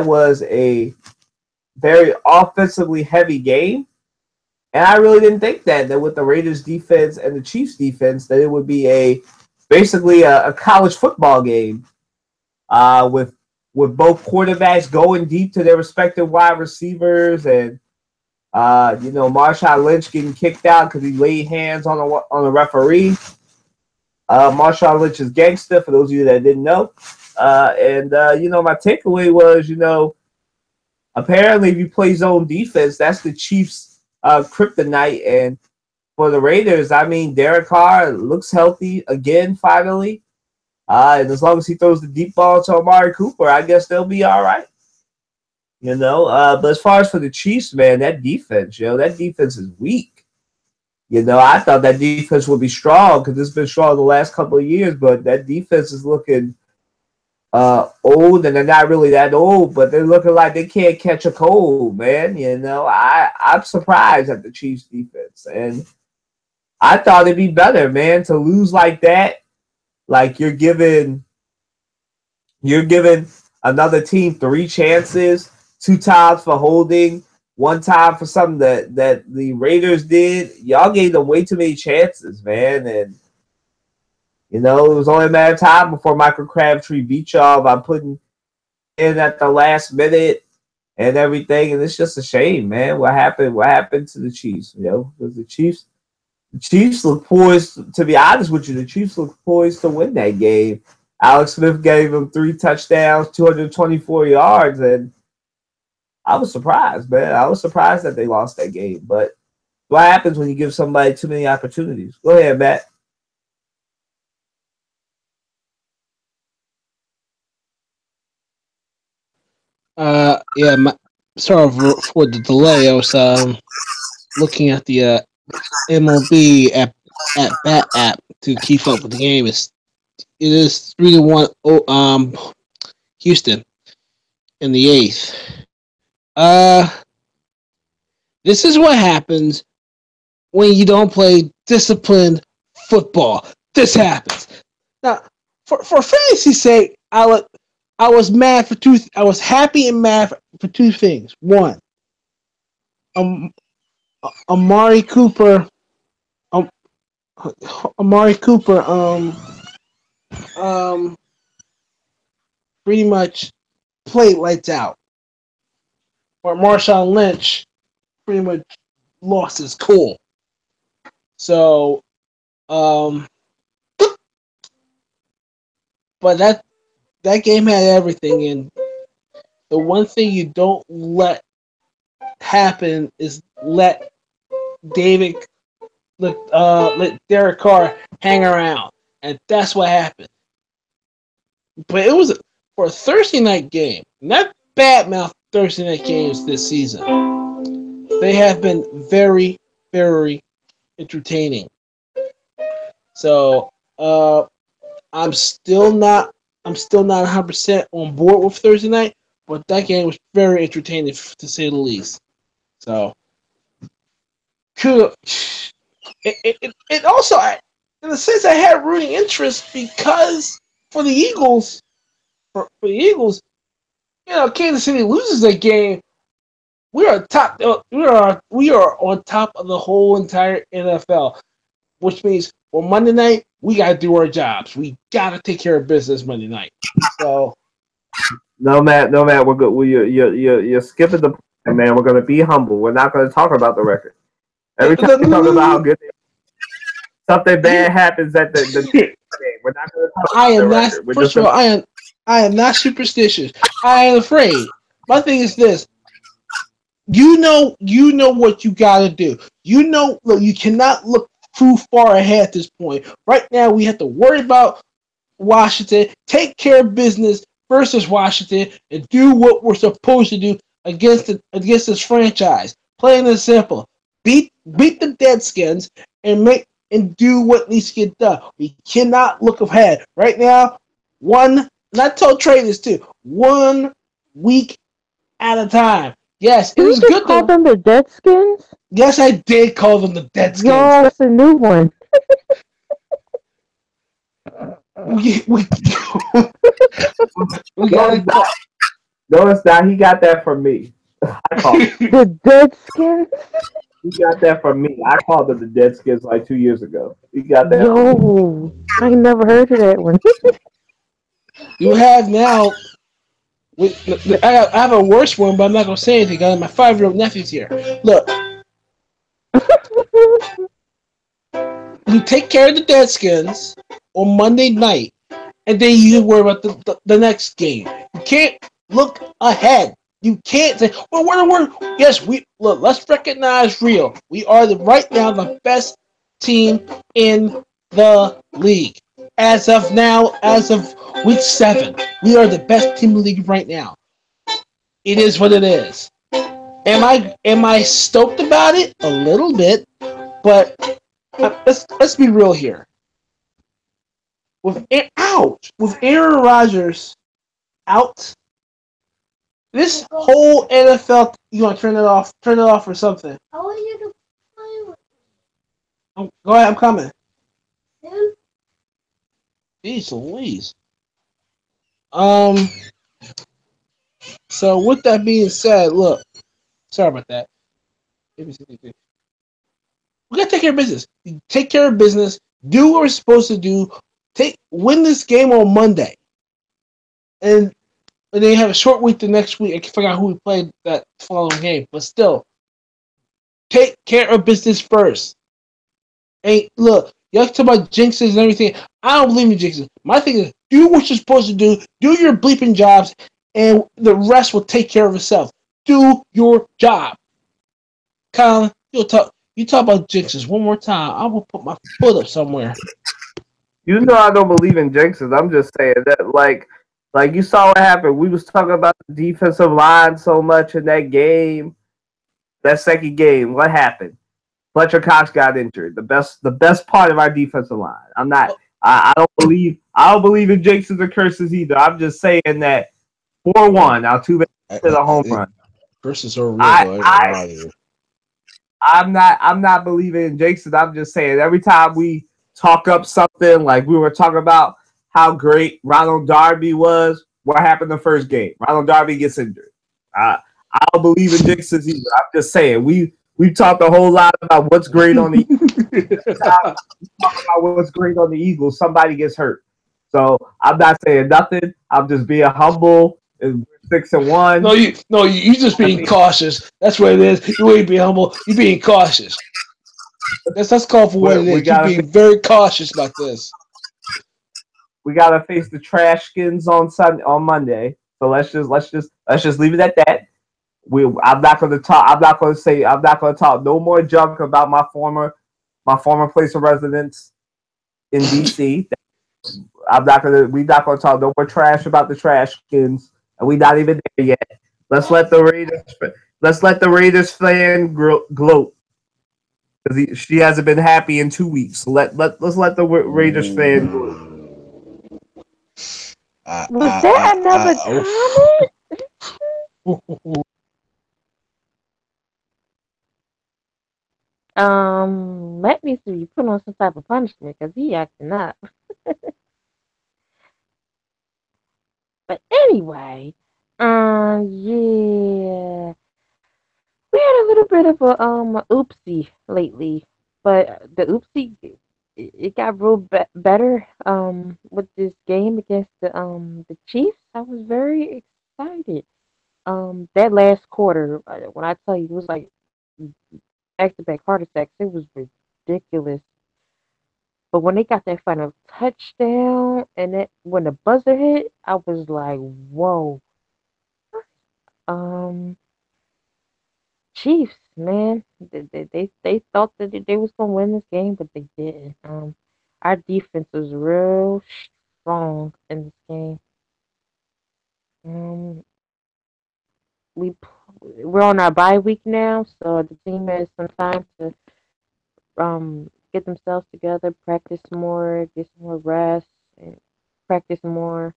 was a very offensively heavy game, and I really didn't think that with the Raiders defense and the Chiefs defense that it would be basically a college football game with both quarterbacks going deep to their respective wide receivers and Marshawn Lynch getting kicked out because he laid hands on a referee. Marshawn Lynch is gangster, for those of you that didn't know. My takeaway was, apparently if you play zone defense, that's the Chiefs' kryptonite. And for the Raiders, I mean, Derek Carr looks healthy again, finally. And as long as he throws the deep ball to Amari Cooper, I guess they'll be all right. But as far as for the Chiefs, man, that defense is weak. I thought that defense would be strong because it's been strong the last couple of years, but that defense is looking old, and they're not really that old, but they're looking like they can't catch a cold, man. I'm surprised at the Chiefs defense, and I thought it'd be better, man, to lose like that. Like you're giving another team 3 chances, 2 times for holding, 1 time for something that the Raiders did. Y'all gave them way too many chances, man. And, it was only a matter of time before Michael Crabtree beat y'all by putting in at the last minute and everything. And it's just a shame, man. What happened to the Chiefs? Because the Chiefs look poised, to be honest with you, the Chiefs look poised to win that game. Alex Smith gave them 3 touchdowns, 224 yards, and I was surprised, man. I was surprised that they lost that game. But what happens when you give somebody too many opportunities? Go ahead, Matt. Sorry for the delay. I was looking at the MLB at Bat app to keep up with the game. It is 3-1. Houston in the 8th. This is what happens when you don't play disciplined football. This happens. Now, for fantasy's sake, I was mad for two. I was happy and mad for 2 things. One, Amari Cooper. Pretty much played lights out. Or Marshawn Lynch pretty much lost his cool. So, but that game had everything, and the one thing you don't let happen is let Derek Carr hang around, and that's what happened. But it was for a Thursday night game, not badmouth Thursday night games this season. They have been very, very entertaining. So I'm still not 100% on board with Thursday night, but that game was very entertaining to say the least. So it also, in a sense, I had rooting interest because for the Eagles, Kansas City loses that game. We are top. We are on top of the whole entire NFL, which means on Monday night, we got to do our jobs. We got to take care of business Monday night. So, no, Matt, we're good. You're skipping the point, man. We're gonna be humble. We're not gonna talk about the record. Every time we talk about how good something bad happens at the game, we're not gonna talk about the record. First of all, I am not superstitious. I am afraid. My thing is this. You know what you got to do. You know, look, you cannot look too far ahead at this point. Right now, we have to worry about Washington, take care of business versus Washington, and do what we're supposed to do against this franchise. Plain and simple. Beat the Deadskins and do what needs to get done. We cannot look ahead. Right now, and I told Trey this too, 1 week at a time. Yes, it is good to call them the Deadskins. Yes, I did call them the Deadskins. Yo, it's a new one. we Notice that he got that from me. I called the Deadskins. He got that from me. I called them the Deadskins like 2 years ago. He got that. Yo, I never heard of that one. You have now. I have a worse one, but I'm not gonna say anything because my 5-year-old nephew's here. Look, you take care of the Deadskins on Monday night, and then you worry about the next game. You can't look ahead. You can't say, "Well, we're yes, we look." Let's recognize real. We are right now the best team in the league as of now. As of week 7, we are the best team in the league right now. It is what it is. Am I stoked about it? A little bit, but let's be real here. With Aaron Rodgers out, this whole NFL. You want to turn it off? Turn it off or something. I want you to play with me. Go ahead. I'm coming. Then Jeez Louise. So with that being said, look. Sorry about that. We gotta take care of business. Take care of business. Do what we're supposed to do. Win this game on Monday, and then you have a short week the next week. I can figure out who we played that following game, but still, take care of business first. And look, you have to talk about jinxes and everything. I don't believe in jinxes. My thing is, do what you're supposed to do. Do your bleeping jobs, and the rest will take care of itself. Do your job. Colin, you talk about jinxes one more time. I will put my foot up somewhere. You know I don't believe in jinxes. I'm just saying that, like you saw what happened. We was talking about the defensive line so much in that game. That second game, what happened? Fletcher Cox got injured. The best part of our defensive line. I don't believe in jinxes or curses either. I'm just saying that 4-1. Now 2 to the home run. Curses are real. I'm not believing in jinxes. I'm just saying every time we talk up something, like we were talking about how great Ronald Darby was, what happened the first game? Ronald Darby gets injured. I don't believe in jinxes either. I'm just saying we talked a whole lot about what's great on the Eagles. Somebody gets hurt. So I'm not saying nothing. I'm just being humble and 6-1. No, you just being cautious. That's what it is. You ain't being humble. You being cautious. Let's call for what it is. You're being very cautious about this. We gotta face the Trashkins on Monday. So let's just leave it at that. I'm not gonna talk no more junk about my former place of residence in DC. We're not gonna talk no more trash about the Trashkins, and we're not even there yet. Let's let the Raiders fan gloat. Because she hasn't been happy in 2 weeks. So let's let the Raiders fan gloat. Was there another comment? Let me see. You put on some type of punishment because he acting up. But anyway, yeah. We had a little bit of a oopsie lately, but the oopsie it got real better with this game against the Chiefs. I was very excited. That last quarter, when I tell you, it was like back-to-back heart attacks. It was ridiculous. But when they got that final touchdown and that when the buzzer hit, I was like, whoa. Um, Chiefs, man, they thought that they was gonna win this game, but they didn't. Our defense was real strong in this game. Um, we're on our bye week now, so the team has some time to get themselves together, practice more, get some more rest, and practice more.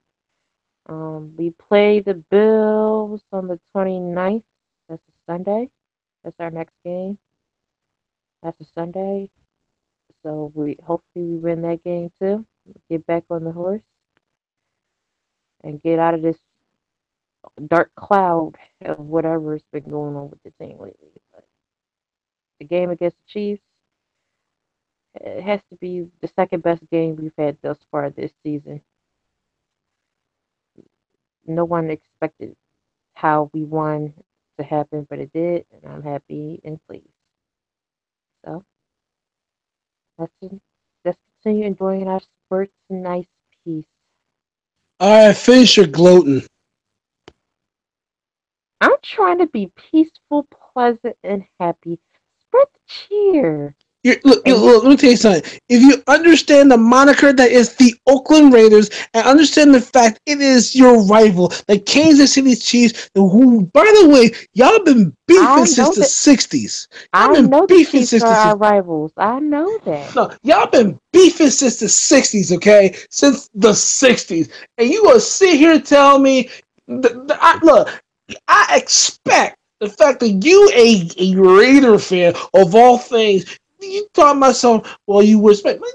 We play the Bills on the 29th. That's a Sunday. That's our next game. That's a Sunday. So we hopefully we win that game too. Get back on the horse and get out of this dark cloud of whatever's been going on with the team lately. But the game against the Chiefs, it has to be the second best game we've had thus far this season. No one expected how we won to happen, but it did, and I'm happy and pleased. So let's continue enjoying our sports in nice peace. All right, finish your gloating. I'm trying to be peaceful, pleasant, and happy. Spread the cheer. Look, let me tell you something. If you understand the moniker that is the Oakland Raiders and understand the fact it is your rival, the Kansas City Chiefs, who, by the way, y'all been beefing since the 60s. I know the Chiefs are our rivals. I know that. No, y'all been beefing since the 60s, okay? Since the 60s. And you gonna sit here and tell me, look, I expect the fact that you, a Raider fan of all things, you thought myself, well, you would expect. I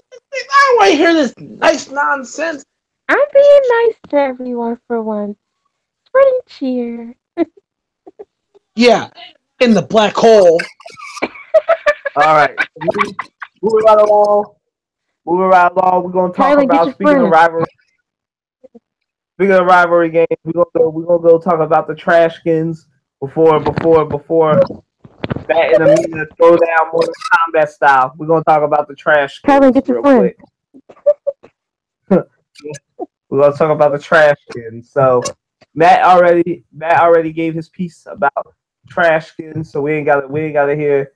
don't want to hear this nice nonsense. I'm being nice to everyone for once. Spreading cheer. Yeah, in the black hole. All right. Moving right along. We're going to talk about, speaking of rivalry games, we're gonna go talk about the Trashkins before that in a minute throw down Mortal Kombat style. We're gonna talk about the Trashkins real quick. We're gonna talk about the Trashkins. So Matt already gave his piece about Trashkins, so we ain't gotta hear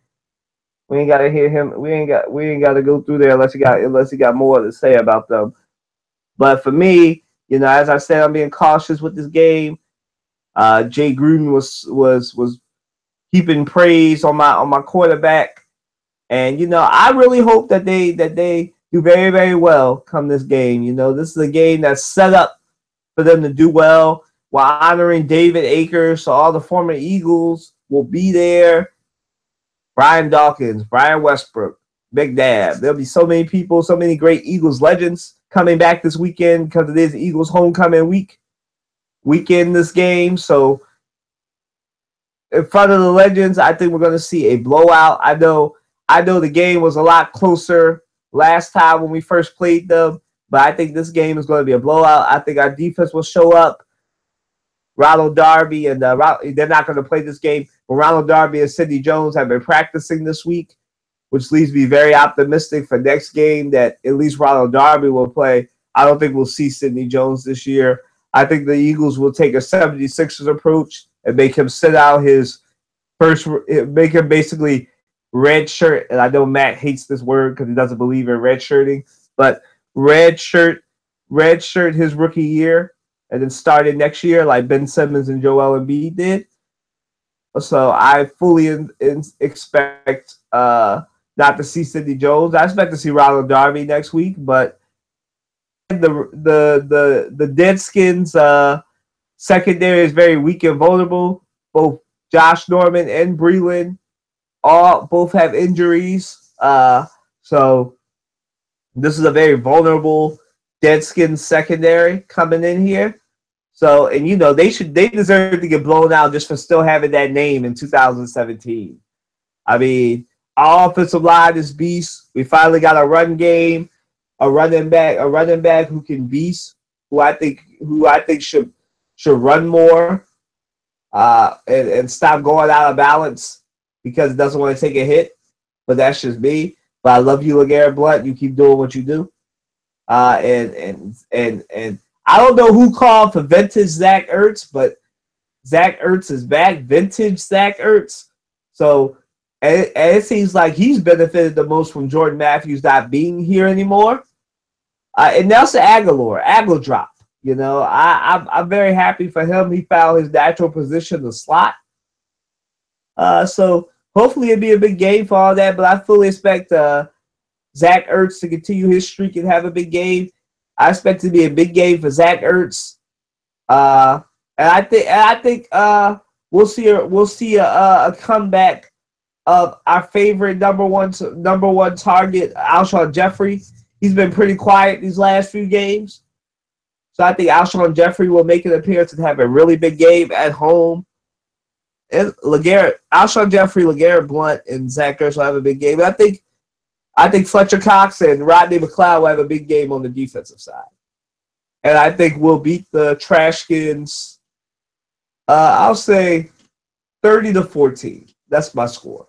him. We ain't gotta go through there unless he got more to say about them. But for me, as I said, I'm being cautious with this game. Jay Gruden was heaping praise on my quarterback, and I really hope that they do very, very well come this game. This is a game that's set up for them to do well while honoring David Akers. So all the former Eagles will be there. Brian Dawkins, Brian Westbrook, McNabb. There'll be so many people, so many great Eagles legends coming back this weekend because it is Eagles homecoming weekend this game. So in front of the legends, I think we're going to see a blowout. I know the game was a lot closer last time when we first played them, but I think this game is going to be a blowout. I think our defense will show up. Ronald Darby and they're not going to play this game, but Ronald Darby and Sidney Jones have been practicing this week, which leaves me very optimistic for next game that at least Ronald Darby will play. I don't think we'll see Sidney Jones this year. I think the Eagles will take a 76ers approach and make him sit out make him basically red shirt. And I know Matt hates this word because he doesn't believe in red shirting, but red shirt his rookie year and then started next year like Ben Simmons and Joel Embiid did. So I fully expect not to see Sidney Jones. I expect to see Ronald Darby next week, but the Deadskins secondary is very weak and vulnerable. Both Josh Norman and Breland both have injuries. So this is a very vulnerable Deadskins secondary coming in here. So, and they deserve to get blown out just for still having that name in 2017. I mean, Our offensive line is beast. We finally got a run game, a running back who can beast, who I think should run more, and stop going out of balance because it doesn't want to take a hit. But that's just me. But I love you, LeGarrette Blount. You keep doing what you do. And I don't know who called for vintage Zach Ertz, but Zach Ertz is back, vintage Zach Ertz. So and it seems like he's benefited the most from Jordan Matthews not being here anymore. And Nelson Aguilar drop. You know, I'm very happy for him. He found his natural position, the slot. So hopefully it'll be a big game for all that. But I fully expect Zach Ertz to continue his streak and have a big game. I expect it to be a big game for Zach Ertz. And I think we'll see a comeback of our favorite number one target, Alshon Jeffrey. He's been pretty quiet these last few games. So I think Alshon Jeffrey will make an appearance and have a really big game at home. And Alshon Jeffrey, LeGarrette Blount, and Zach Ertz will have a big game. And I think Fletcher Cox and Rodney McLeod will have a big game on the defensive side. And I think we'll beat the Trashkins, I'll say 30-14. That's my score.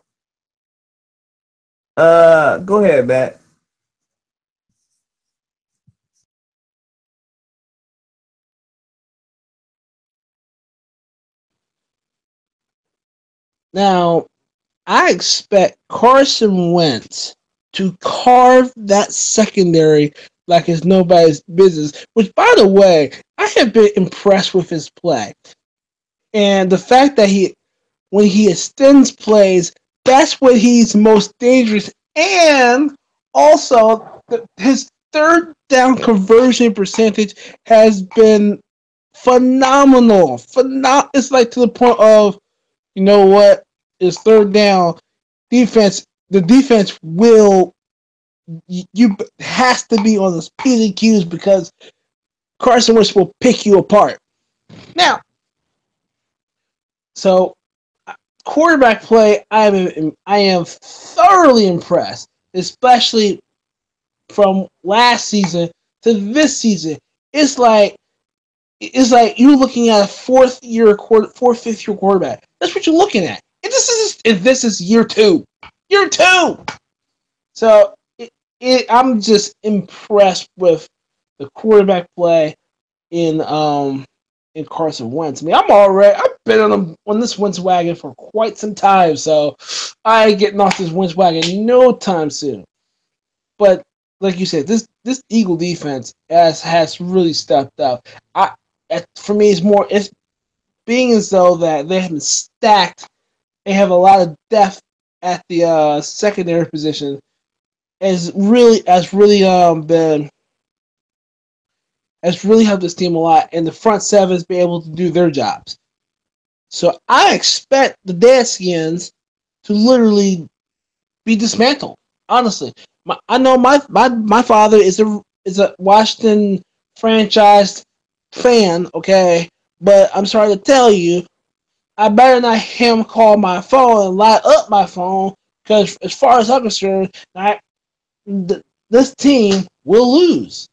Go ahead, Matt. Now, I expect Carson Wentz to carve that secondary like it's nobody's business, which, by the way, I have been impressed with his play. And the fact that when he extends plays, that's when he's most dangerous. And also, his third down conversion percentage has been phenomenal. It's like to the point of, you know what? It's third down. The defense will. You has to be on the P's and Q's because Carson Wentz will pick you apart. Now, so quarterback play, I am thoroughly impressed, especially from last season to this season. It's like you're looking at a fifth year quarterback. That's what you're looking at. And this is year two. Year two. So I'm just impressed with the quarterback play in Carson Wentz. I mean, I've been on this Wentz wagon for quite some time, so I ain't getting off this Wentz wagon no time soon. But like you said, this Eagle defense has really stepped up. For me, it's being as though that they have been stacked. They have a lot of depth at the secondary position. Has really helped this team a lot, and the front sevens be able to do their jobs. So I expect the Deadskins to literally be dismantled. Honestly, I know my father is a Washington franchise fan, okay, but I'm sorry to tell you, I better not him call my phone and light up my phone, because as far as I'm concerned, this team will lose,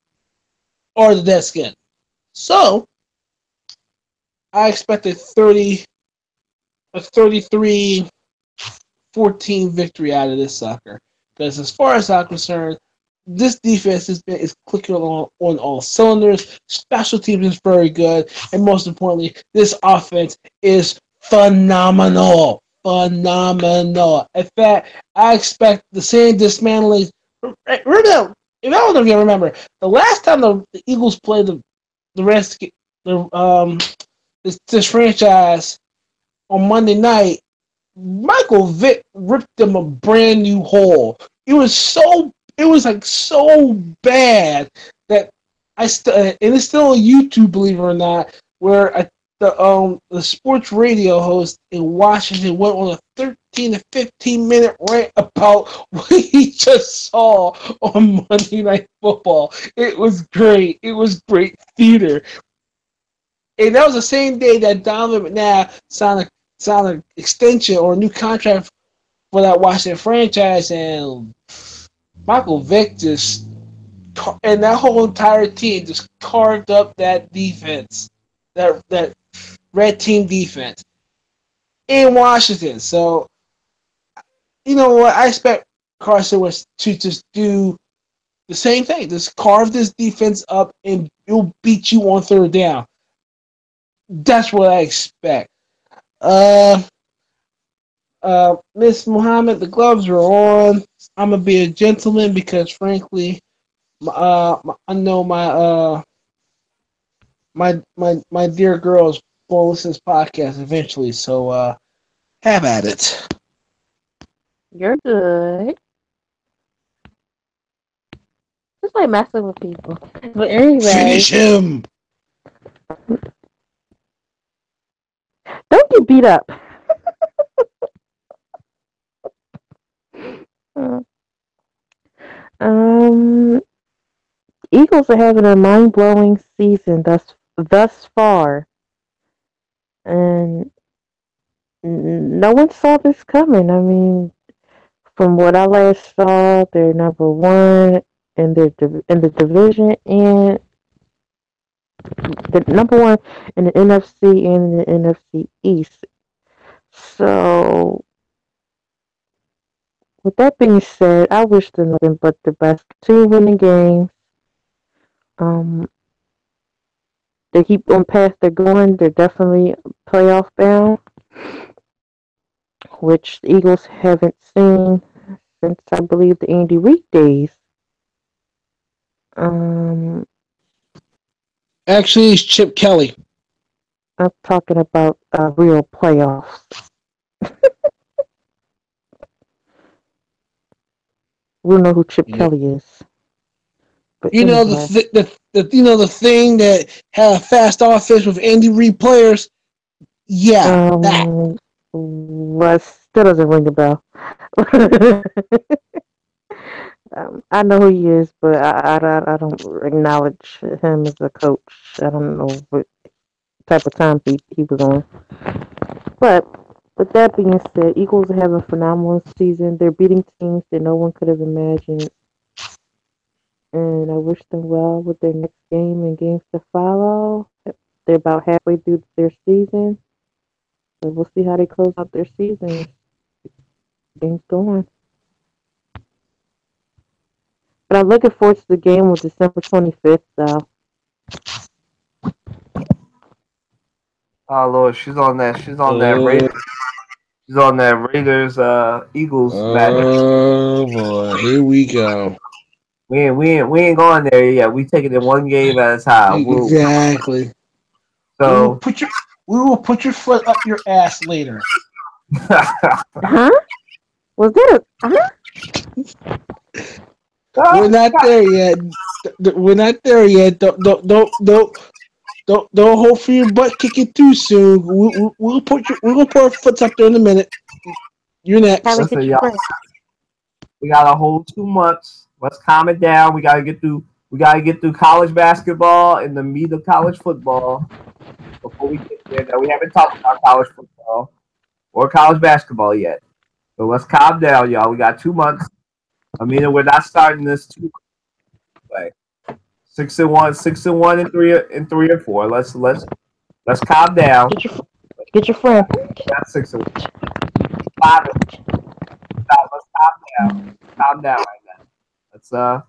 or the Deadskin. So I expect a 33-14 victory out of this sucker. Because as far as I'm concerned, this defense is clicking on all cylinders. Special teams is very good, and most importantly, this offense is phenomenal. Phenomenal. In fact, I expect the same dismantling. Remember, if I don't know if you remember, the last time the Eagles played this franchise on Monday night, Michael Vick ripped them a brand new hole. It was so bad that and it's still on YouTube, believe it or not, where the sports radio host in Washington went on a 13 to 15 minute rant about what he just saw on Monday Night Football. It was great. It was great theater. And that was the same day that Donovan McNabb signed an extension or a new contract for that Washington franchise, and Michael Vick just and that whole entire team just carved up that defense, that red team defense in Washington. So you know what? I expect Carson Wentz to just do the same thing. Just carve this defense up and it'll beat you on third down. That's what I expect. Miss Muhammad, the gloves are on. I'm gonna be a gentleman because, frankly, I know my dear girls will listen to this podcast eventually. So have at it. You're good. Just like messing with people. But anyway, Finish him. don't get beat up. Eagles are having a mind-blowing season thus far, and no one saw this coming. I mean, from what I last saw, they're number one in the division, and the number one in the NFC and the NFC East. So, with that being said, I wish them nothing but the best. Two winning games. They keep on path they're going. They're definitely playoff bound, which the Eagles haven't seen since I believe the Andy Reid days. Actually, it's Chip Kelly. I'm talking about real playoffs. We know who Chip Kelly is. But you know anyway. the thing that had a fast offense with Andy Reid players. Yeah, that. Well, still doesn't ring a bell. I know who he is, but I don't acknowledge him as a coach. I don't know what type of time he was on. But with that being said, Eagles are having a phenomenal season. They're beating teams that no one could have imagined. And I wish them well with their next game and games to follow. They're about halfway through their season. So we'll see how they close out their season. Game's going. But I'm looking forward to the game on December 25th, though. Oh Lord, she's on that Raiders. She's on that Raiders Eagles match. Oh boy, here we go. We ain't going there yet. We taking it one game at a time. Exactly. So we will put your foot up your ass later. Huh? Was that We're not there yet. We're not there yet. Don't hold for your butt kicking too soon. We're gonna put our foot up there in a minute. You're next. Listen, y'all, we got a whole 2 months. Let's calm it down. We gotta get through college basketball and the meat of college football before we get there. Now, we haven't talked about college football or college basketball yet. So let's calm down, y'all. We got 2 months. I mean, we're not starting this 2 months away. 6-1, and 3 and 4. Let's calm down. Get your friend. Not 6-1. 5 and let's calm down. Calm down right now.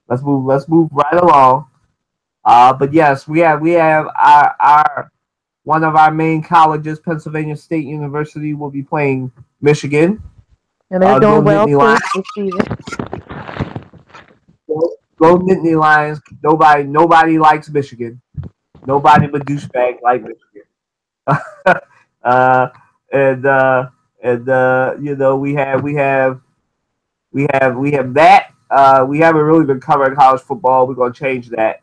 Let's move right along. But yes, we have our one of our main colleges, Pennsylvania State University, will be playing Michigan. And they're doing well too this season. Go Nittany Lions. Nobody likes Michigan. Nobody but douchebag like Michigan. You know, we have that. We haven't really been covering college football. We're gonna change that.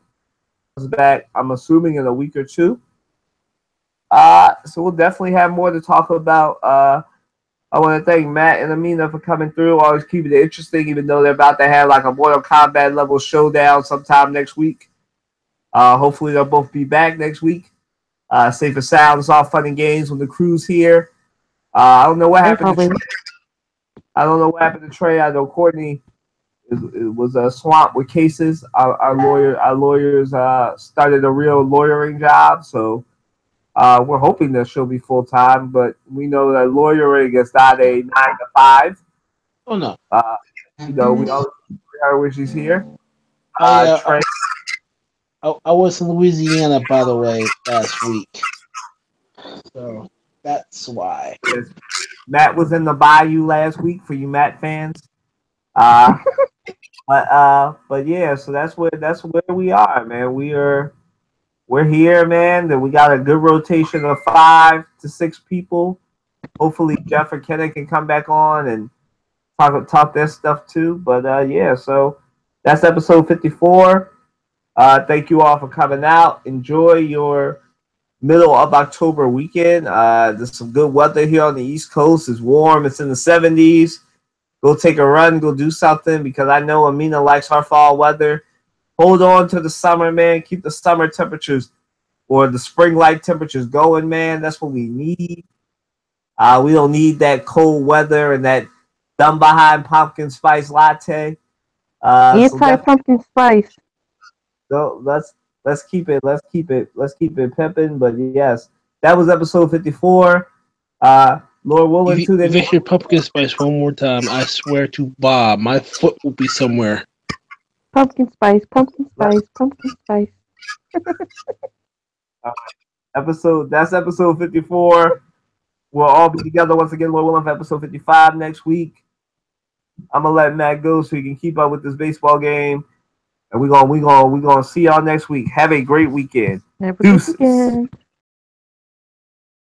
Back, I'm assuming in a week or two. So we'll definitely have more to talk about. I want to thank Matt and Amina for coming through. Always keeping it interesting, even though they're about to have like a Mortal Kombat level showdown sometime next week. Hopefully they'll both be back next week. Safe and sound. It's all fun and games when the crew's here. I don't know what happened. I don't know what happened to Trey. I know Courtney it was a swamp with cases. Our lawyers started a real lawyering job, so we're hoping that she'll be full time. But we know that lawyering is not a 9 to 5. Oh no. We always keep her when she's here. I was in Louisiana, by the way, last week, so that's why. Matt was in the Bayou last week for you Matt fans. But yeah, so that's where we are, man. We're here, man. Then we got a good rotation of 5 to 6 people. Hopefully Jeff or Kenny can come back on and talk their stuff too. But yeah, so that's episode 54. Thank you all for coming out. Enjoy your middle of October weekend. There's some good weather here on the East Coast. It's warm. It's in the 70s. Go take a run. Go do something because I know Amina likes her fall weather. Hold on to the summer, man. Keep the summer temperatures or the spring-like temperatures going, man. That's what we need. We don't need that cold weather and that dumb behind pumpkin spice latte. Anti-pumpkin spice. So let's keep it pimping. But yes, that was episode 54. Lord willing, If you mention pumpkin spice one more time, I swear to Bob, my foot will be somewhere. Pumpkin spice, pumpkin spice, pumpkin spice. That's episode 54. We'll all be together once again, Lord willing, for episode 55 next week. I'm gonna let Matt go so he can keep up with this baseball game. And we're gonna see y'all next week. Have a great weekend. Have a good weekend.